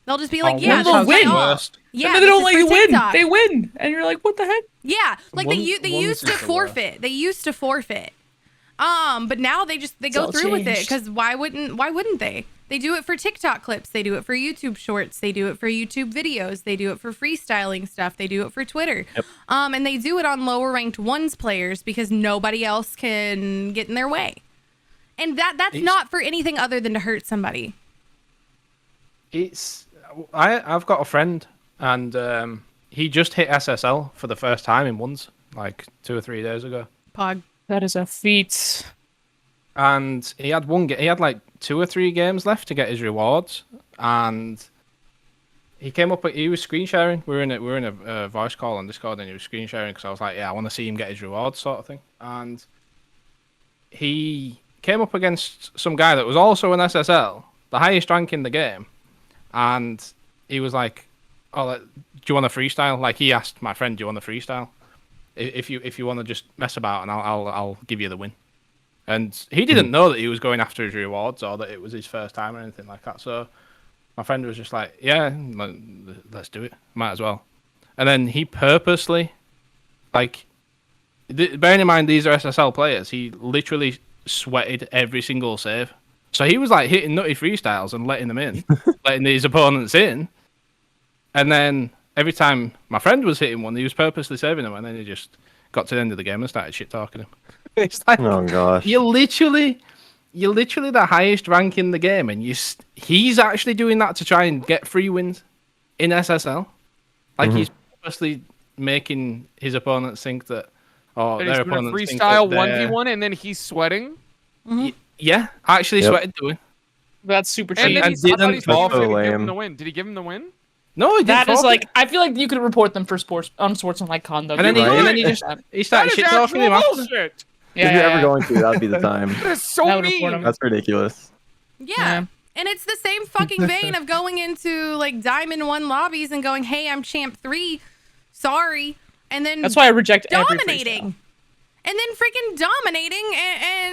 They'll just be like, Oh, yeah, one this is sounds my the alt. worst. Yeah, and then they this don't is let for you win. TikTok. They win, and you're like, what the heck? Yeah, like they Ones used is to the worst. forfeit. They used to forfeit. But now they go all through with it changed. because why wouldn't they? They do it for TikTok clips. They do it for YouTube shorts. They do it for YouTube videos. They do it for freestyling stuff. They do it for Twitter. Yep. And they do it on lower ranked ones players because nobody else can get in their way. And that's not for anything other than to hurt somebody. I've got a friend and he just hit SSL for the first time in ones like 2 or 3 days ago. Pog. That is a feat. And he had he had like 2 or 3 games left to get his rewards, and he came up. He was screen sharing. We were in a voice call on Discord, and he was screen sharing because I was like, yeah, I want to see him get his reward, sort of thing. And he came up against some guy that was also an SSL, the highest rank in the game, and he was like, "Oh, do you want a freestyle?" Like he asked my friend, "Do you want a freestyle? If you want to just mess about, and I'll give you the win." And he didn't know that he was going after his rewards or that it was his first time or anything like that. So my friend was just like, "Yeah, let's do it. Might as well." And then he purposely, like, bearing in mind these are SSL players, he literally sweated every single save. So he was like hitting nutty freestyles and letting them in, letting these opponents in. And then every time my friend was hitting one, he was purposely saving them, and then he just got to the end of the game and started shit talking him. It's like, Oh gosh. you're literally the highest rank in the game, and he's actually doing that to try and get free wins in SSL. Like he's purposely making his opponents think that, or And their he's doing a opponents think freestyle that they're- 1v1, and then he's sweating. Yeah, actually Yep. sweated doing. That's super And cheap. then I thought he said he was so gonna give lame. him the win. Did he give him the win? No, he did. That is forfeit. like, I feel like you could report them for unsportsmanlike conduct. And then, Right. he started shit talking him after. bullshit. If you're ever going to, that'd be the time. That is so That would report mean. him. That's ridiculous. Yeah. And it's the same fucking vein of going into like Diamond 1 lobbies and going, "Hey, I'm champ 3. Sorry." And then That's why I reject every dominating. freestyle. And then freaking dominating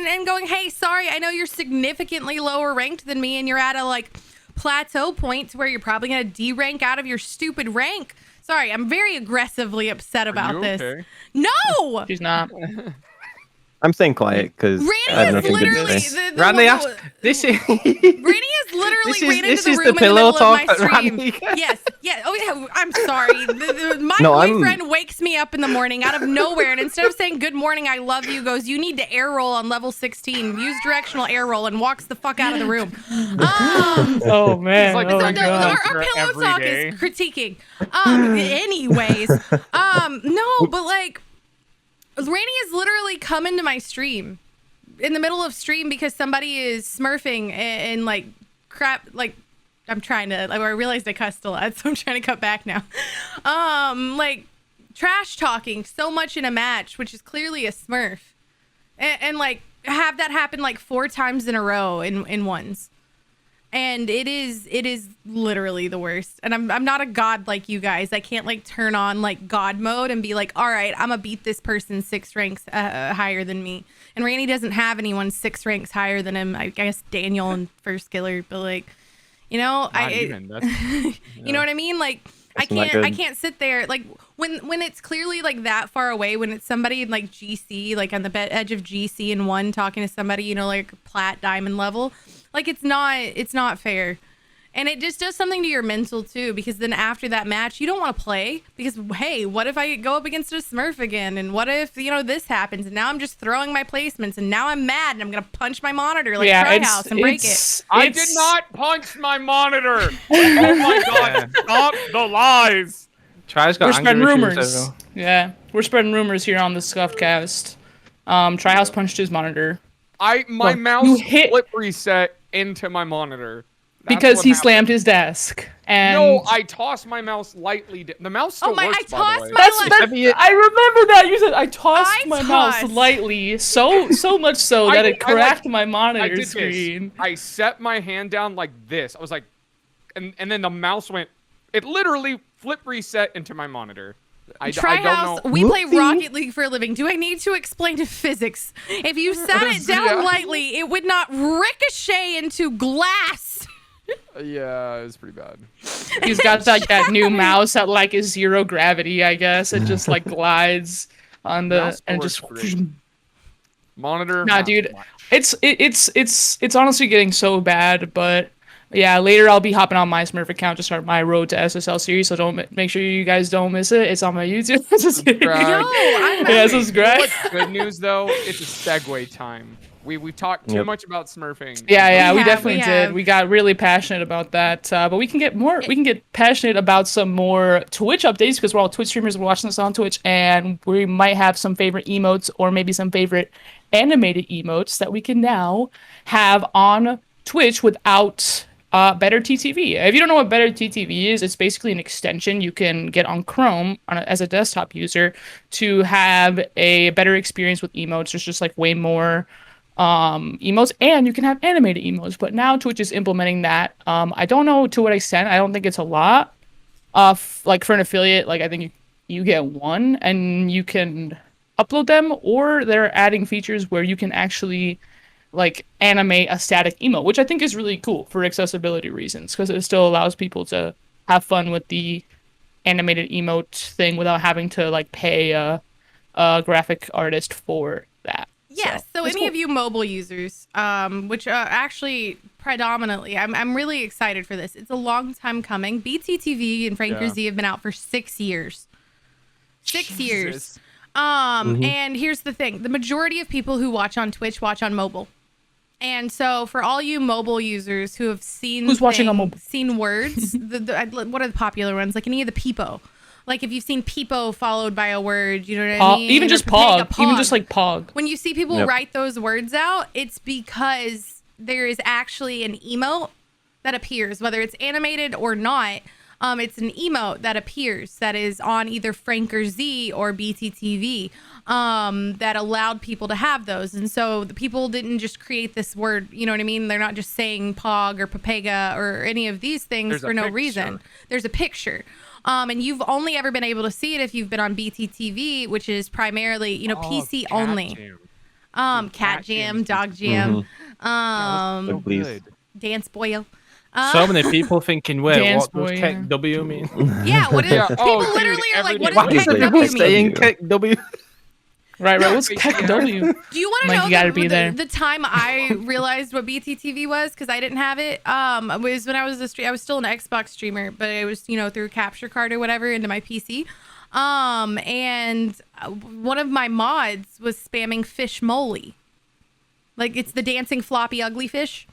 and going, "Hey, sorry, I know you're significantly lower ranked than me and you're at a like plateau point where you're probably going to D-rank out of your stupid rank. Sorry, I'm very aggressively upset about you this." okay? No! She's not. I'm staying quiet because I have Ranny is nothing good to literally say. Randy asked, this is Ranny is literally ran into this the is room the in the pillow middle of talk my that stream. Randy gets. Yes, yeah. Oh yeah. I'm sorry. My No, I'm- boyfriend wakes me up in the morning out of nowhere, and instead of saying "Good morning, I love you," goes, "You need to air roll on level 16. Use directional air roll," and walks the fuck out of the room. Oh man. like, oh so my no, god. Our pillow Every talk day. is critiquing. Anyways, no, but like, Ranny is literally come into my stream in the middle of stream because somebody is smurfing and like crap. Like, I'm trying to. Like, I realized I cussed a lot, so I'm trying to cut back now. Like trash talking so much in a match, which is clearly a smurf, and like have that happen like 4 times in a row in ones. And it is literally the worst. And I'm not a god like you guys. I can't like turn on like god mode and be like, all right, I'm gonna beat this person 6 ranks higher than me. And Randy doesn't have anyone 6 ranks higher than him. I guess Daniel and First Killer, but like, you know, Not even. That's, you know what I mean? Like, That's not I good. can't sit there like when it's clearly like that far away, when it's somebody in like GC, like on the edge of GC and 1 talking to somebody, you know, like plat diamond level. Like it's not fair. And it just does something to your mental too, because then after that match, you don't want to play because, hey, what if I go up against a Smurf again? And what if, you know, this happens? And now I'm just throwing my placements and now I'm mad and I'm going to punch my monitor like Trihouse and break it. I did not punch my monitor. Oh my god! Stop the lies. Try's got We're spreading anger issues, rumors. everyone. Yeah, we're spreading rumors here on the Scuffed Cast. Trihouse punched his monitor My Well, mouse you hit- flip reset into my monitor. That's because what he happened. slammed his desk. And No, I tossed my mouse lightly. The mouse still Oh my- works, I by the tossed way. my- I remember that you said I tossed I my mouse tossed. lightly, so much so I that did- it I, like- cracked my I monitor did screen. this. I set my hand down like this. I was like, and then the mouse went. It literally flip reset into my monitor. I don't Trihouse, know. we play Whoopsie. Rocket League for a living. Do I need to explain to physics? If you sat it down Yeah. lightly, it would not ricochet into glass. Yeah, it was pretty bad. He's got that new mouse at like is 0 gravity, I guess. It just like glides on the Mouse and works just. great. Monitor. Nah, not dude, much. it's honestly getting so bad. But yeah, later I'll be hopping on my Smurf account to start my road to SSL series. So don't make sure you guys don't miss it. It's on my YouTube. Subscribe. No, I'm Yeah, happy. subscribe. What's good news though? It's a segue time. We talked too Yep. much about smurfing. Yeah, we have, definitely we did. have. We got really passionate about that. But we can get more. We can get passionate about some more Twitch updates because we're all Twitch streamers. We're watching this on Twitch, and we might have some favorite emotes or maybe some favorite animated emotes that we can now have on Twitch without Better TTV. If you don't know what Better TTV is, it's basically an extension you can get on Chrome as a desktop user to have a better experience with emotes. There's just like way more emotes, and you can have animated emotes. But now Twitch is implementing that. I don't know to what extent. I don't think it's a lot. Like for an affiliate, like I think you get one, and you can upload them, or they're adding features where you can actually like animate a static emote, which I think is really cool for accessibility reasons, because it still allows people to have fun with the animated emote thing without having to like pay a graphic artist for that. Yes. So any of you mobile users, which actually predominantly, I'm really excited for this. It's a long time coming. BTTV and Franker Z have been out for 6 years. 6 years. And here's the thing: the majority of people who watch on Twitch watch on mobile. And so, for all you mobile users who have seen watching on mobile? Seen words, what are the popular ones? Like any of the peepo. Like if you've seen peepo followed by a word, you know what I mean? Even just pog. Even just like pog. When you see people write those words out, it's because there is actually an emote that appears, whether it's animated or not. It's an emote that appears that is on either Franker Z or BTTV that allowed people to have those. And so the people didn't just create this word, you know what I mean? They're not just saying pog or papega or any of these things for no reason. There's a picture. And you've only ever been able to see it if you've been on BTTV, which is primarily, PC only. Cat Jam, Dog Jam, Dance Boyo. So many people thinking, wait, Dance what does Kek W mean? Yeah, what is people literally are like, what does Kek W mean? Saying Kek W? Right. What's Kek W? Do you want to know you gotta be there. The time I realized what BTTV was, because I didn't have it, was when I was I was still an Xbox streamer, but it was, through capture card or whatever into my PC. And one of my mods was spamming fish moly. Like, it's the dancing floppy ugly fish.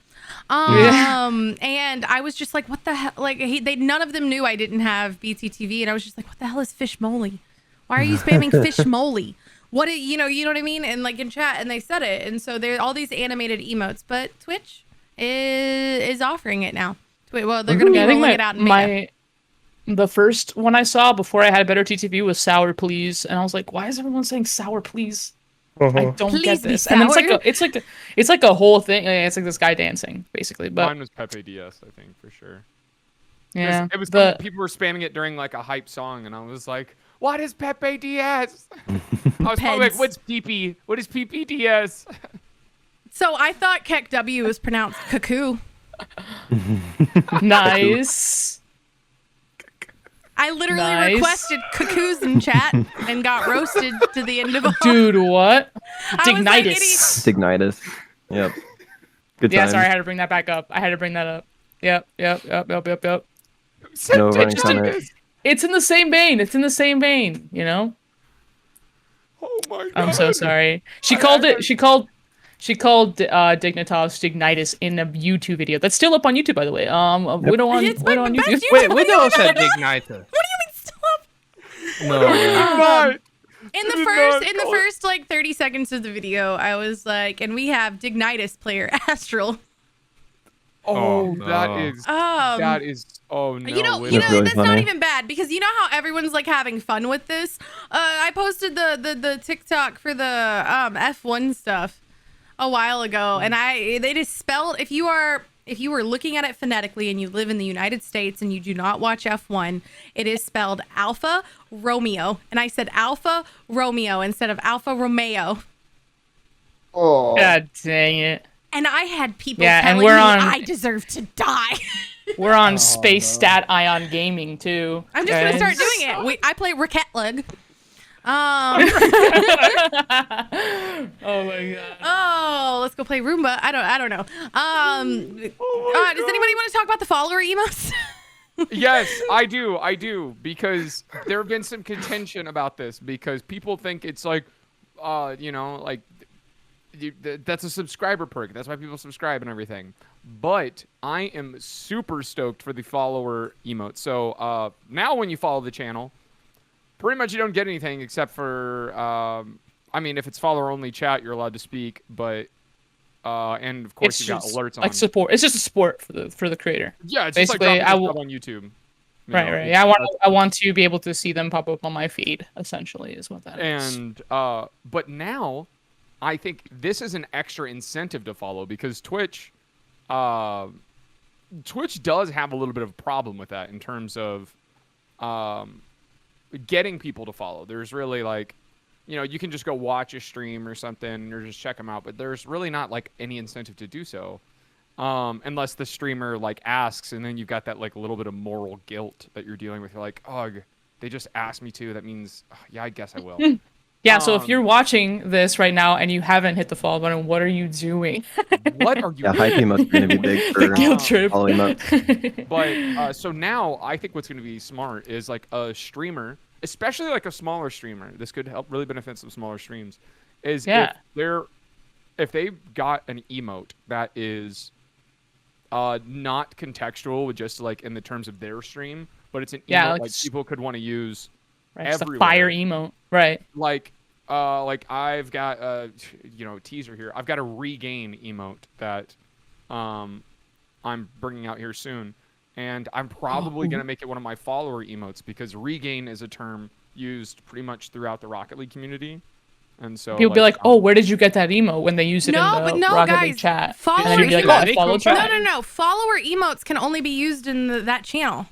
And I was just like, what the hell? Like, none of them knew I didn't have BTTV, and I was just like, what the hell is fish moly? Why are you spamming fish moly? What you know what I mean? And like in chat, and they said it, and so there are all these animated emotes, but Twitch is offering it now. Well, they're gonna be rolling it out in May. The first one I saw before I had Better TTV was sour please, and I was like, why is everyone saying sour please? I don't get this. And it's like a whole thing. It's like this guy dancing, basically. But mine was Pepe DS, I think, for sure. Yeah, it was people were spamming it during like a hype song, and I was like, "What is Pepe DS?" I was probably like, "What's PP? What is PPDS?" So I thought Kek W was pronounced cuckoo. Nice. I literally requested cuckoos in chat and got roasted to the end of it. Dude, what? Dignitus. Dignitus. Yep. Good yeah, times. sorry, I had to bring that back up. I had to bring that up. Yep. No running comment. It's in the same vein. Oh my god. I'm so sorry. She called Dignitas Dignitus in a YouTube video. That's still up on YouTube, by the way. Widow on YouTube. Wait, Widow said Digniter. What do you mean stop? No. In the first like 30 seconds of the video, I was like, and we have Dignitus player Astral. Oh, no. that is. Oh no. You know really that's funny. not even bad, because you know how everyone's like having fun with this. I posted the TikTok for the F1 stuff a while ago, and they just spelled, if you were looking at it phonetically and you live in the United States and you do not watch F1, it is spelled Alpha Romeo, and I said Alpha Romeo instead of Alfa Romeo. Oh. God dang it. And I had people telling me I deserve to die. We're on Space Stat Ion Gaming too. I'm just gonna start doing it. I play Rocket League. Oh my god. Oh, let's go play Roomba. I don't know. Does anybody want to talk about the follower emotes? Yes, I do, because there have been some contention about this, because people think it's like, that's a subscriber perk. That's why people subscribe and everything. But I am super stoked for the follower emote. So now when you follow the channel, pretty much you don't get anything except for, if it's follower only chat, you're allowed to speak. But and of course It's you got just alerts on. like support. It's just a support for the creator. Yeah, it's Basically, just like I dropping will- stuff on YouTube. You Right, know, right. it's- Yeah, I want to be able to see them pop up on my feed. Essentially, is what that is. And but now, I think this is an extra incentive to follow because Twitch does have a little bit of a problem with that in terms of getting people to follow. There's really like, you can just go watch a stream or something or just check them out, but there's really not like any incentive to do so. Unless the streamer like asks, and then you've got that like little bit of moral guilt that you're dealing with. You're like, oh, they just asked me to. That means, yeah, I guess I will. Yeah, so if you're watching this right now and you haven't hit the follow button, what are you doing? What are you? Yeah, hype emotes are gonna be big for The guilt trip. follow emotes. But so now I think what's going to be smart is like a streamer, especially like a smaller streamer. This could help really benefit some smaller streams. Is Yeah. if they got an emote that is not contextual with just like in the terms of their stream, but it's an emote like people could want to use Right, it's the everywhere. fire emote, right? Like I've got a teaser here. I've got a regain emote that I'm bringing out here soon, and I'm probably gonna make it one of my follower emotes because regain is a term used pretty much throughout the Rocket League community, and so People be like, "Oh, where did you get that emote?" When they use it in the Rocket guys, League chat, follower and then you'd be like, "Oh, I followed No, chat." no. Follower emotes can only be used in that channel.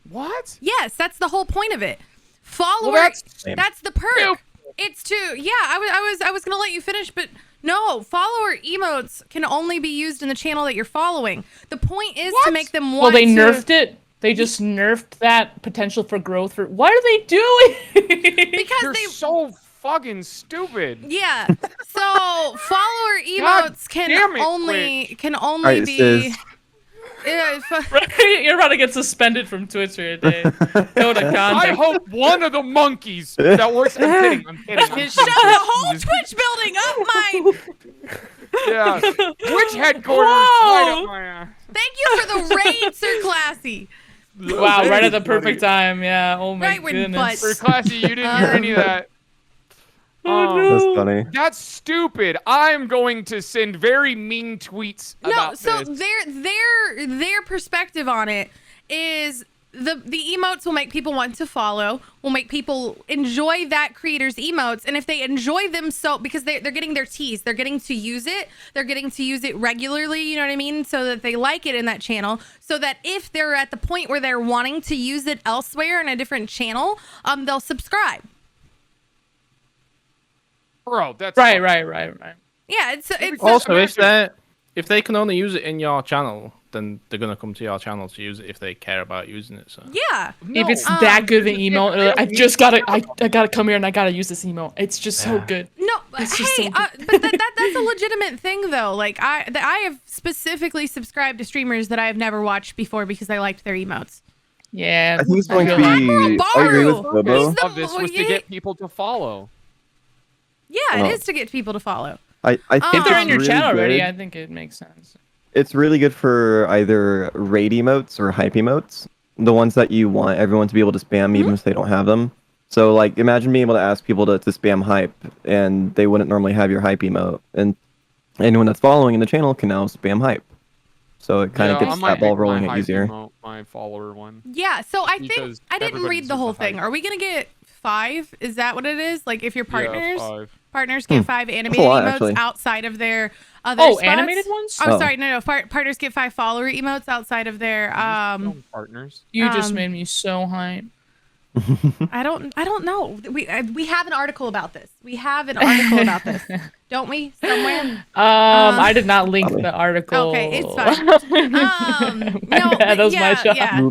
What? Yes, that's the whole point of it. Follower. Well, that's the perk. It's to I was gonna let you finish, but no, follower emotes can only be used in the channel that you're following. The point is to make them want. Well, they nerfed it. They just nerfed that potential for growth. What are they doing? Because They're so fucking stupid. Yeah. So follower emotes can only Alright, be. sis. You're about to get suspended from Twitch for a day. Code of I conduct. hope one of the monkeys that works. I'm kidding. Shut the whole Twitch building up, mine. Yeah. Twitch headquarters. Whoa! Right up my ass. Thank you for the raid, Sir Classy. Wow, right at the perfect time. Yeah. Oh my Right when goodness. butts- For classy, you didn't hear any of that. That's funny. That's stupid. I'm going to send very mean tweets about So this. their perspective on it is the emotes will make people want to follow, will make people enjoy that creator's emotes, and if they enjoy them because they're getting their tease, they're getting to use it regularly, you know what I mean, so that they like it in that channel, so that if they're at the point where they're wanting to use it elsewhere in a different channel, they'll subscribe. Bro, that's Right. Yeah, it's Also, if they can only use it in your channel, then they're gonna come to your channel to use it if they care about using it. So yeah. If it's that good of an emote, I gotta come here and I gotta use this emote. It's just so good. No, It's just so hey, good. but that's a legitimate thing though. Like I have specifically subscribed to streamers that I have never watched before because I liked their emotes. Yeah. I think it's going to be. Admiral I agree with Baru. Bobo. He's the- of this was to get people to follow. Yeah, it is to get people to follow. I think If they're it's in your really chat already, good. I think it makes sense. It's really good for either raid emotes or hype emotes. The ones that you want everyone to be able to spam even if they don't have them. So like imagine being able to ask people to spam hype and they wouldn't normally have your hype emote. And anyone that's following in the channel can now spam hype. So it kind of I gets might that ball make my rolling hype easier. emote my follower one. Yeah, so I think Because I didn't everybody read the deserves whole a thing. hype. Are we gonna get 5? Is that what it is? Like if your partners Yeah, 5. partners get 5 animated lot, emotes actually. outside of their other Oh, spots? animated ones? Oh, Oh. sorry, no. Partners get 5 follower emotes outside of their Partners. You just Um, made me so hype. I don't know. We have an article about this. We have an article about this, don't we? Somewhere. I did not link the article. Okay, it's fine. No, That was my job. yeah.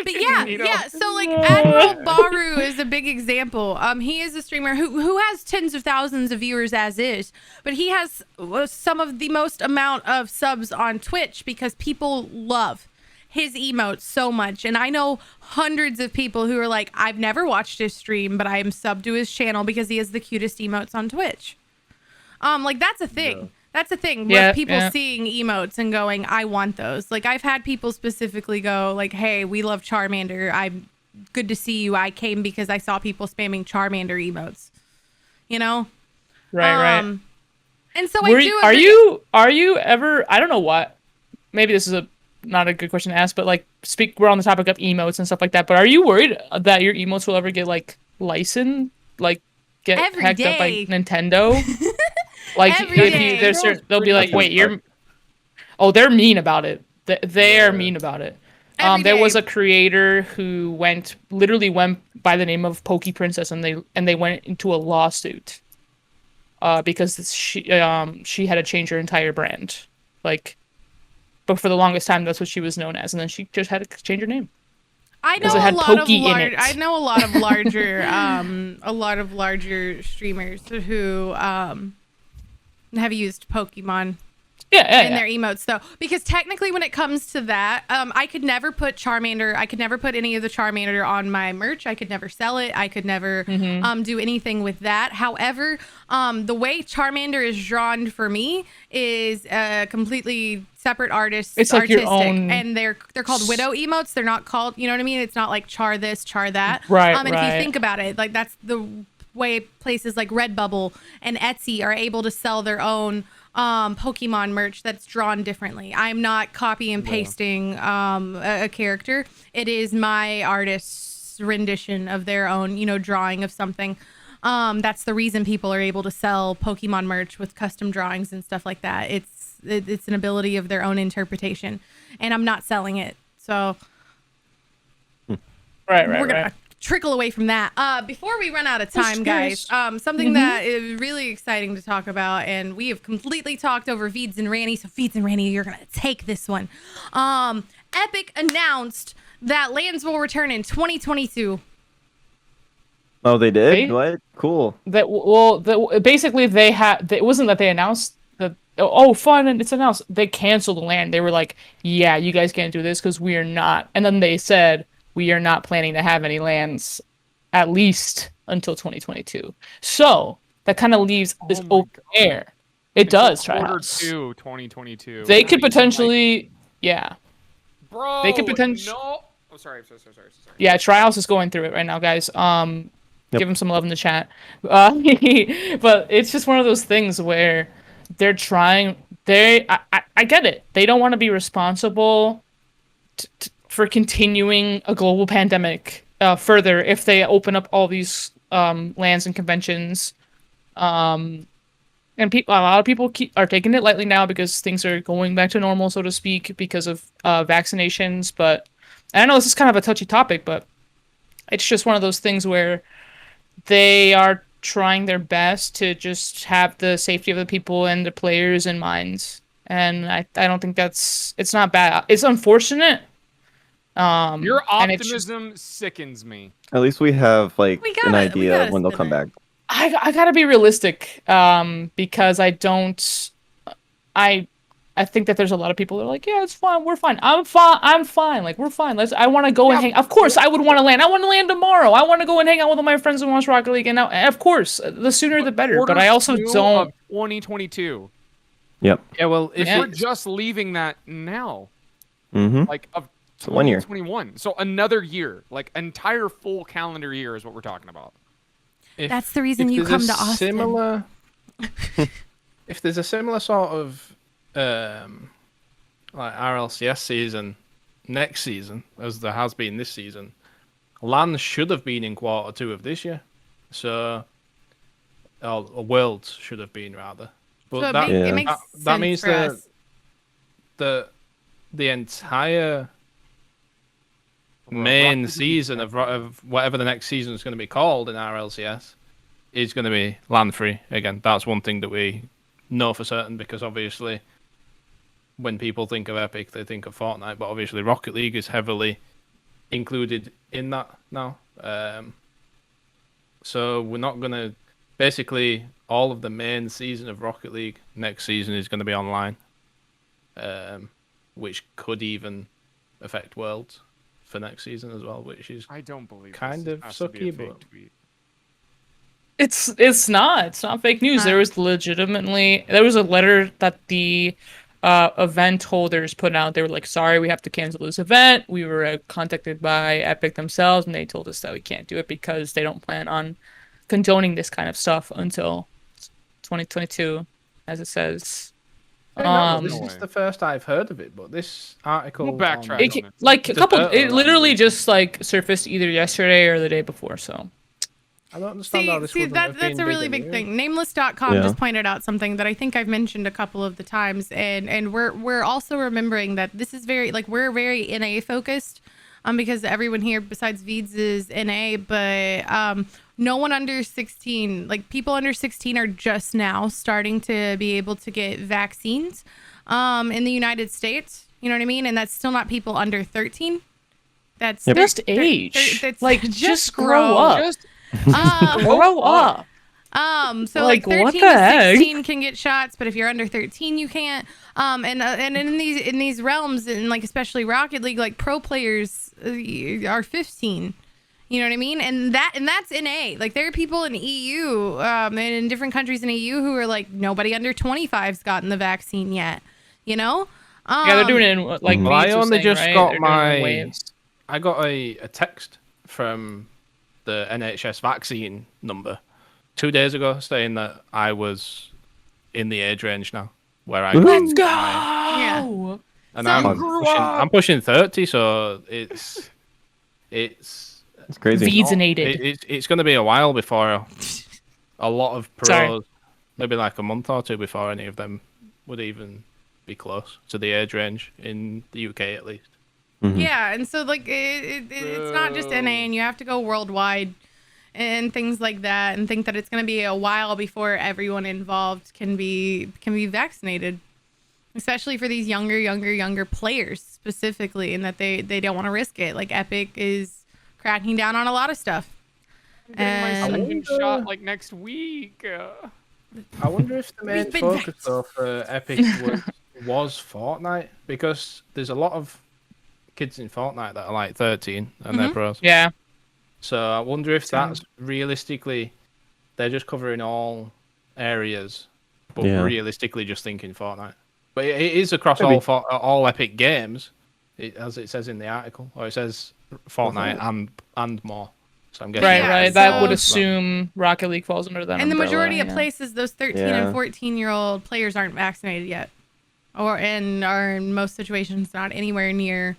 But yeah. So like Admiral Baru is a big example. He is a streamer who has tens of thousands of viewers as is, but he has some of the most amount of subs on Twitch because people love his emotes so much. And I know hundreds of people who are like, I've never watched his stream, but I am subbed to his channel because he has the cutest emotes on Twitch. Like that's a thing. Yeah. That's a thing. With people seeing emotes and going, I want those. Like I've had people specifically go like, hey, we love Charmander. I'm good to see you. I came because I saw people spamming Charmander emotes. You know? Right. And And so I do agree. Are you ever? I don't know what. Maybe this is not a good question to ask, but like we're on the topic of emotes and stuff like that. But are you worried that your emotes will ever get like licensed, like get hacked up by Nintendo? Like they'll be like, wait, they're mean about it. They're mean about it. There was a creator who literally went by the name of Pokey Princess, and they went into a lawsuit because she had to change her entire brand, like. But for the longest time, that's what she was known as, and then she just had to change her name. I know I know a lot of larger streamers who have used Pokemon in their emotes, though, because technically, when it comes to that, I could never put Charmander. I could never put any of the Charmander on my merch. I could never sell it. I could never do anything with that. However, the way Charmander is drawn for me is a completely separate artist. It's like artistic, your own... and they're called Widow emotes. They're not called, you know what I mean? It's not like char this, char that. Right. And if you think about it, like that's the way places like Redbubble and Etsy are able to sell their own Pokemon merch that's drawn differently. I'm not copy and pasting a character. It is my artist's rendition of their own, drawing of something. That's the reason people are able to sell Pokemon merch with custom drawings and stuff like that. It's an ability of their own interpretation, and I'm not selling it. So we're gonna trickle away from that. Before we run out of time, guys, something that is really exciting to talk about, and we have completely talked over Veeds and Ranny. So Veeds and Ranny, you're gonna take this one. Epic announced that lands will return in 2022. Oh, they did? What? Cool. Basically, it wasn't that they announced that. Oh, fun! And it's announced. They canceled the land. They were like, "Yeah, you guys can't do this because we are not." And then they said, "We are not planning to have any lands, at least until 2022." So that kind of leaves this open air. It does. Trihouse. Quarter 2, 2022. They could potentially, Bro, they could potentially. No. Oh, sorry. Yeah, Trihouse is going through it right now, guys. Give him some love in the chat. But it's just one of those things where they're trying. I get it. They don't want to be responsible for continuing a global pandemic further if they open up all these lands and conventions. And a lot of people are taking it lightly now because things are going back to normal, so to speak, because of vaccinations. But I know this is kind of a touchy topic, but it's just one of those things where they are trying their best to just have the safety of the people and the players in mind. And I don't think it's not bad. It's unfortunate. Your optimism sickens me. At least we have an idea of when they'll come back. I gotta be realistic, because I think that there's a lot of people that are like, yeah, it's fine, we're fine. I'm fine. Like, we're fine. I want to go and hang. Of course, I would want to land. I want to land tomorrow. I want to go and hang out with all my friends and watch Rocket League. And now, of course, the sooner the better. But I also don't. 2022. Yep. Yeah. Well, if we're just leaving that now, like of 2021. So another year, like entire full calendar year, is what we're talking about. That's the reason you come to Austin. If there's a similar sort of like RLCS season next season as there has been this season, LAN should have been in quarter 2 of this year. So, or Worlds should have been rather. But so that means that the entire main season of whatever the next season is going to be called in RLCS is going to be LAN free again. That's one thing that we know for certain, because obviously when people think of Epic, they think of Fortnite, but obviously Rocket League is heavily included in that now. So we're not going to... Basically, all of the main season of Rocket League next season is going to be online, which could even affect Worlds for next season as well, which is I don't believe kind of sucky, but... It's not fake news. There was a letter that the event holders put out. They were like, sorry, we have to cancel this event. We were contacted by Epic themselves, and they told us that we can't do it because they don't plan on condoning this kind of stuff until 2022. as it says. This is the first I've heard of it, but this article. We'll backtrack. It literally just like surfaced either yesterday or the day before. So I don't understand how this that's a really big thing. Nameless.com just pointed out something that I think I've mentioned a couple of the times, and we're also remembering that this is very we're very NA focused, because everyone here besides Veeds is NA, but no one under 16, like people under 16 are just now starting to be able to get vaccines in the United States. You know what I mean? And that's still not people under 13. That's just age. Like just grow up. Just grow up. So like 13 to 16 can get shots, but if you're under 13, you can't. And in these realms, and like especially Rocket League, like pro players are 15. You know what I mean? And that's NA. Like there are people in EU, and in different countries in EU who are like nobody under 25's gotten the vaccine yet. You know? Yeah, they're doing it in like. Well, I only just got I got a text from the NHS vaccine number 2 days ago saying that I was in the age range now where I let's go. Yeah. And I'm pushing 30, so it's crazy. Veeds-inated. It's going to be a while before a lot of pros, maybe like a month or two before any of them would even be close to the age range in the UK at least. Mm-hmm. Yeah, and so like it's not just NA, and you have to go worldwide and things like that, and think that it's going to be a while before everyone involved can be vaccinated, especially for these younger players specifically, and that they don't want to risk it. Like Epic is cracking down on a lot of stuff. My second shot like next week. I wonder if the main focus though for Epic was Fortnite, because there's a lot of kids in Fortnite that are like 13 and they're pros. Yeah. So I wonder if that's realistically they're just covering all areas, but realistically just thinking Fortnite. But it is across all Epic games, as it says in the article, or it says Fortnite and more. So I'm guessing right. That would assume Rocket League falls under that. And the majority of places, those 13 and 14-year-old players aren't vaccinated yet, are in most situations not anywhere near,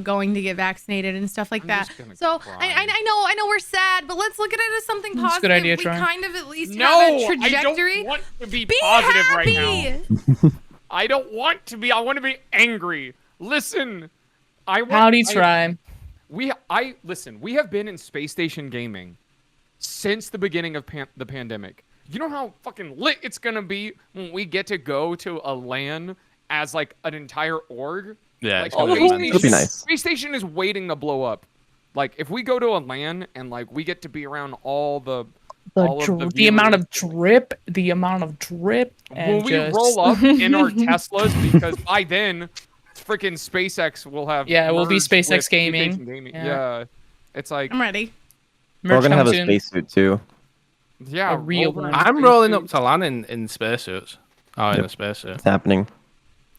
going to get vaccinated and stuff like that. So I know we're sad, but let's look at it as something positive. That's a good idea, we Troy. kind of at least have a trajectory. I don't want to be positive happy. right now. I don't want to be. I want to be angry. Listen, Howdy, try. We have been in space station gaming since the beginning of the pandemic. You know how fucking lit it's gonna be when we get to go to a LAN as like an entire org? Yeah, like, it'll be nice. Space station is waiting to blow up. Like if we go to a LAN and like we get to be around all the amount of drip, when we roll up in our Teslas, because by then freaking SpaceX will have we'll be merged SpaceX with gaming. Yeah. It's like I'm ready. We're gonna have a spacesuit too. Yeah, a real one. I'm rolling up to LAN in spacesuits. Oh, in a spacesuit. It's happening.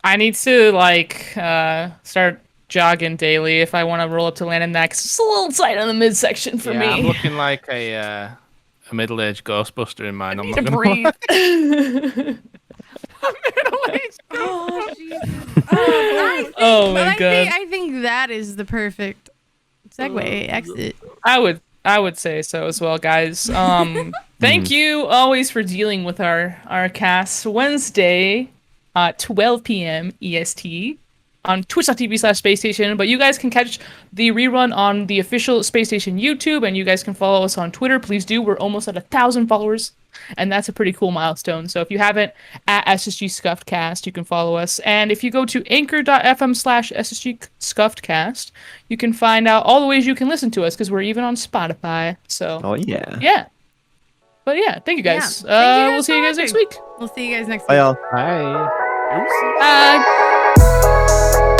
I need to start jogging daily if I want to roll up to land in that, 'cause it's a little tight on the midsection for me. I'm looking like a middle-aged Ghostbuster in mine. I'm not gonna breathe. Oh, Jesus. My God. I think that is the perfect segue exit. I would say so as well, guys. Thank you always for dealing with our cast Wednesday, 12 p.m. EST on twitch.tv/Space Station. But you guys can catch the rerun on the official Space Station YouTube, and you guys can follow us on Twitter. Please do. We're almost at 1,000 followers, and that's a pretty cool milestone. So if you haven't, at SSG Scuffed Cast, you can follow us. And if you go to anchor.fm/SSG Scuffed Cast, you can find out all the ways you can listen to us, because we're even on Spotify. So yeah. But yeah, thank you guys. We'll see you guys next week. We'll see you guys next week. Bye, y'all. Bye. Bye.